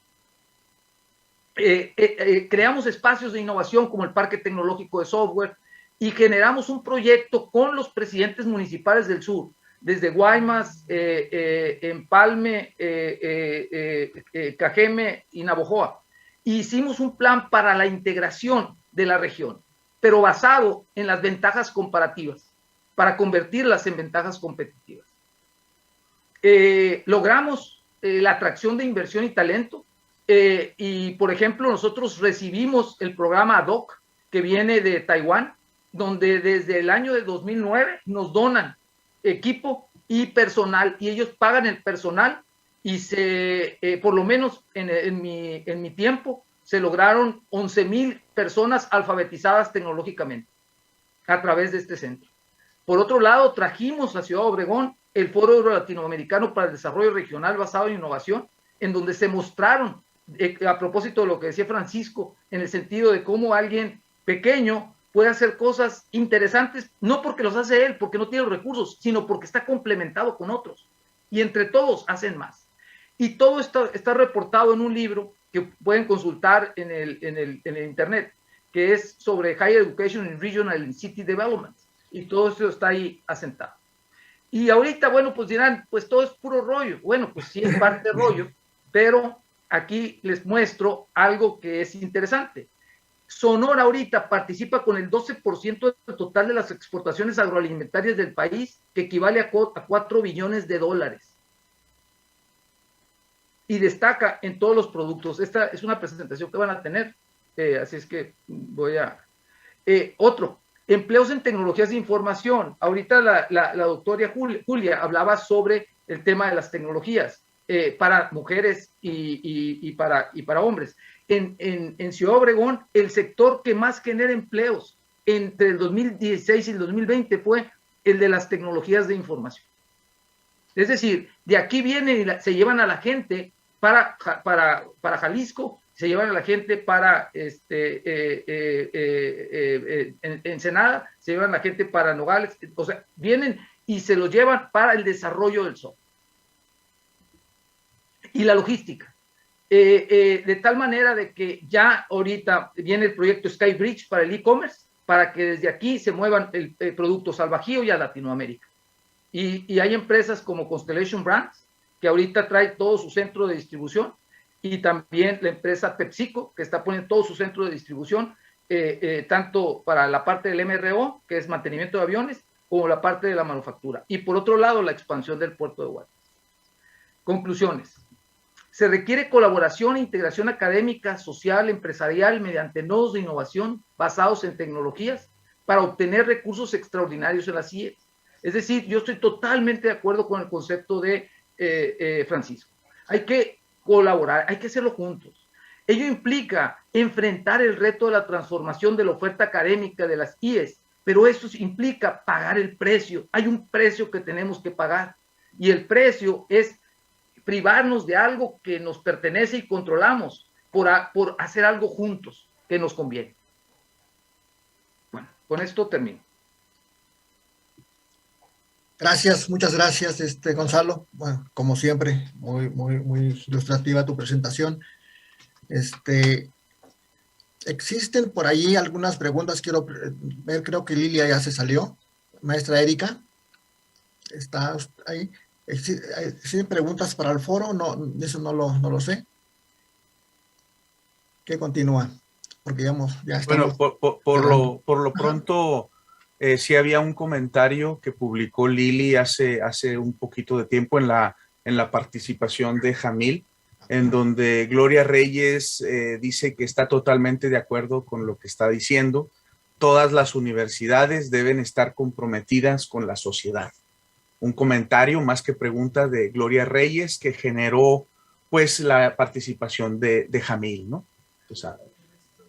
Creamos espacios de innovación como el Parque Tecnológico de Software y generamos un proyecto con los presidentes municipales del sur, desde Guaymas, Empalme, Cajeme y Navojoa. Hicimos un plan para la integración de la región, pero basado en las ventajas comparativas, para convertirlas en ventajas competitivas. Logramos la atracción de inversión y talento, y por ejemplo nosotros recibimos el programa ADOC que viene de Taiwán, donde desde el año de 2009 nos donan equipo y personal, y ellos pagan el personal, y por lo menos en mi tiempo se lograron 11,000 personas alfabetizadas tecnológicamente a través de este centro. Por otro lado, trajimos a Ciudad Obregón el Foro Euro Latinoamericano para el Desarrollo Regional basado en innovación, en donde se mostraron, a propósito de lo que decía Francisco, en el sentido de cómo alguien pequeño puede hacer cosas interesantes, no porque los hace él, porque no tiene los recursos, sino porque está complementado con otros. Y entre todos hacen más. Y todo está reportado en un libro que pueden consultar en el internet, que es sobre Higher Education in Regional and City Development. Y todo eso está ahí asentado. Y ahorita, bueno, pues dirán, pues todo es puro rollo. Bueno, pues sí es parte de rollo, pero aquí les muestro algo que es interesante. Sonora ahorita participa con el 12% del total de las exportaciones agroalimentarias del país, que equivale a 4 billones de dólares. Y destaca en todos los productos. Esta es una presentación que van a tener, así es que voy a... Otro, empleos en tecnologías de información. Ahorita la doctora Julia hablaba sobre el tema de las tecnologías para mujeres y para hombres. En Ciudad Obregón, el sector que más genera empleos entre el 2016 y el 2020 fue el de las tecnologías de información. Es decir, de aquí vienen y se llevan a la gente para Jalisco, se llevan a la gente para Ensenada, se llevan a la gente para Nogales, o sea, vienen y se los llevan para el desarrollo del software. Y la logística. De tal manera de que ya ahorita viene el proyecto SkyBridge para el e-commerce, para que desde aquí se muevan productos al Bajío y a Latinoamérica. Y hay empresas como Constellation Brands, que ahorita trae todo su centro de distribución, y también la empresa PepsiCo, que está poniendo todo su centro de distribución, tanto para la parte del MRO, que es mantenimiento de aviones, como la parte de la manufactura. Y por otro lado, la expansión del puerto de Guaymas. Conclusiones. Se requiere colaboración e integración académica, social, empresarial, mediante nodos de innovación basados en tecnologías para obtener recursos extraordinarios en las IES. Es decir, yo estoy totalmente de acuerdo con el concepto de Francisco. Hay que colaborar, hay que hacerlo juntos. Ello implica enfrentar el reto de la transformación de la oferta académica de las IES, pero eso implica pagar el precio. Hay un precio que tenemos que pagar, y el precio es privarnos de algo que nos pertenece y controlamos por hacer algo juntos que nos conviene. Bueno, con esto termino. Gracias, muchas gracias, Gonzalo. Bueno, como siempre, muy ilustrativa tu presentación. Existen por ahí algunas preguntas, quiero ver, creo que Lilia ya se salió. Maestra Erika, ¿está ahí? ¿Existen preguntas para el foro? No, eso no lo sé. ¿Qué continúa? Porque ya estamos... Bueno, por lo pronto... sí había un comentario que publicó Lili hace un poquito de tiempo en la participación de Jamil, en donde Gloria Reyes dice que está totalmente de acuerdo con lo que está diciendo. Todas las universidades deben estar comprometidas con la sociedad. Un comentario más que pregunta de Gloria Reyes que generó pues la participación de Jamil, ¿no? O sea,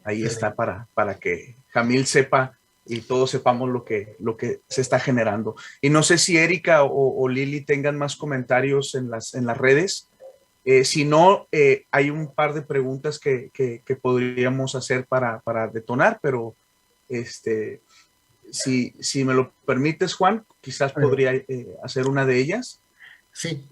ahí está para que Jamil sepa y todos sepamos lo que se está generando. Y no sé si Erika o Lili tengan más comentarios en las redes. Si no, hay un par de preguntas que podríamos hacer para detonar, pero si me lo permites, Juan, quizás podría hacer una de ellas. Sí.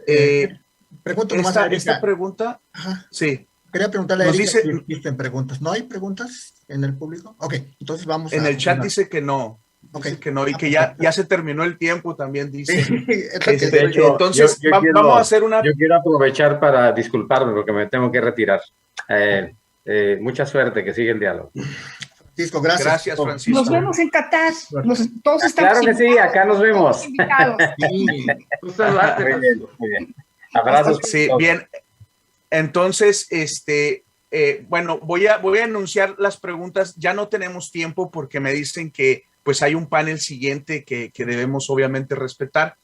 Pregunto nomás esta pregunta, ajá. Sí. Quería preguntarle a Erika dice, si existen preguntas. ¿No hay preguntas en el público? Ok, entonces vamos en el chat dice que no. Okay. Dice que no, y que ya se terminó el tiempo también, dice. De hecho, entonces, vamos a hacer una... Yo quiero aprovechar para disculparme porque me tengo que retirar. Mucha suerte, que sigue el diálogo. Francisco, gracias. Gracias, Francisco. Nos vemos en Qatar. Todos estamos claro que sí, acá nos vemos. Sí. Tú saludaste, Muy bien, muy bien. Abrazos. Sí, bien. Entonces, bueno, voy a anunciar las preguntas. Ya no tenemos tiempo porque me dicen que pues hay un panel siguiente que debemos obviamente respetar.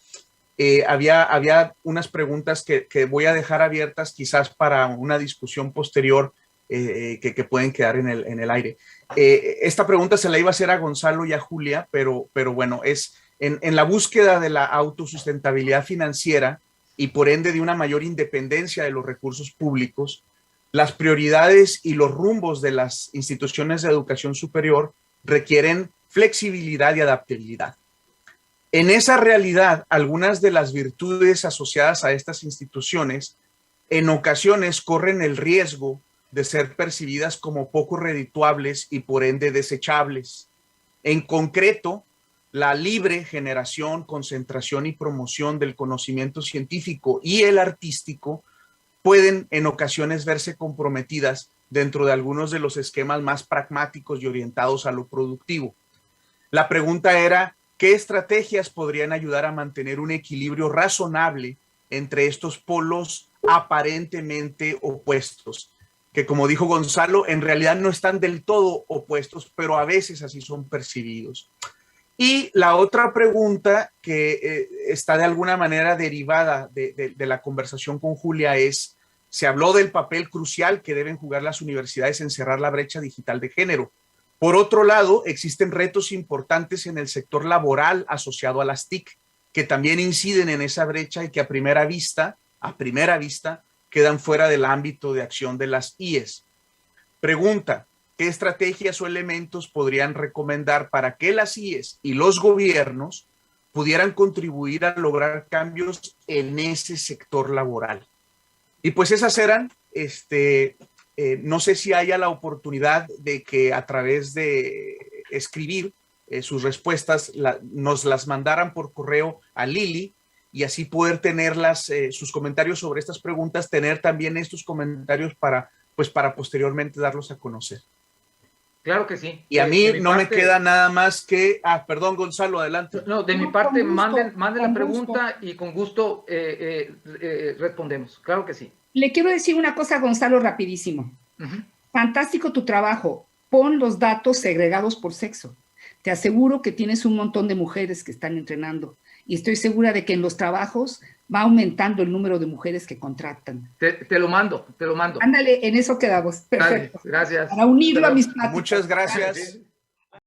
Había unas preguntas que voy a dejar abiertas quizás para una discusión posterior que pueden quedar en el aire. Esta pregunta se la iba a hacer a Gonzalo y a Julia, pero bueno, es en la búsqueda de la autosustentabilidad financiera y por ende de una mayor independencia de los recursos públicos, las prioridades y los rumbos de las instituciones de educación superior requieren flexibilidad y adaptabilidad. En esa realidad, algunas de las virtudes asociadas a estas instituciones en ocasiones corren el riesgo de ser percibidas como poco redituables y por ende desechables. En concreto, la libre generación, concentración y promoción del conocimiento científico y el artístico pueden en ocasiones verse comprometidas dentro de algunos de los esquemas más pragmáticos y orientados a lo productivo. La pregunta era, ¿qué estrategias podrían ayudar a mantener un equilibrio razonable entre estos polos aparentemente opuestos? Que como dijo Gonzalo, en realidad no están del todo opuestos, pero a veces así son percibidos. Y la otra pregunta que está de alguna manera derivada de la conversación con Julia es, se habló del papel crucial que deben jugar las universidades en cerrar la brecha digital de género. Por otro lado, existen retos importantes en el sector laboral asociado a las TIC, que también inciden en esa brecha y que a primera vista, quedan fuera del ámbito de acción de las IES. Pregunta, ¿qué estrategias o elementos podrían recomendar para que las IES y los gobiernos pudieran contribuir a lograr cambios en ese sector laboral? Y pues esas eran, no sé si haya la oportunidad de que a través de escribir sus respuestas nos las mandaran por correo a Lili y así poder tenerlas, sus comentarios sobre estas preguntas, tener también estos comentarios para posteriormente darlos a conocer. Claro que sí. Y a mí no me queda nada más que... perdón, Gonzalo, adelante. No, de mi parte, manden la pregunta y con gusto respondemos. Claro que sí. Le quiero decir una cosa a Gonzalo rapidísimo. Fantástico tu trabajo. Pon los datos segregados por sexo. Te aseguro que tienes un montón de mujeres que están entrenando y estoy segura de que en los trabajos va aumentando el número de mujeres que contratan. Te lo mando. Ándale, en eso quedamos. Perfecto. Gracias. Para unirlo a mis pláticas. Muchas gracias.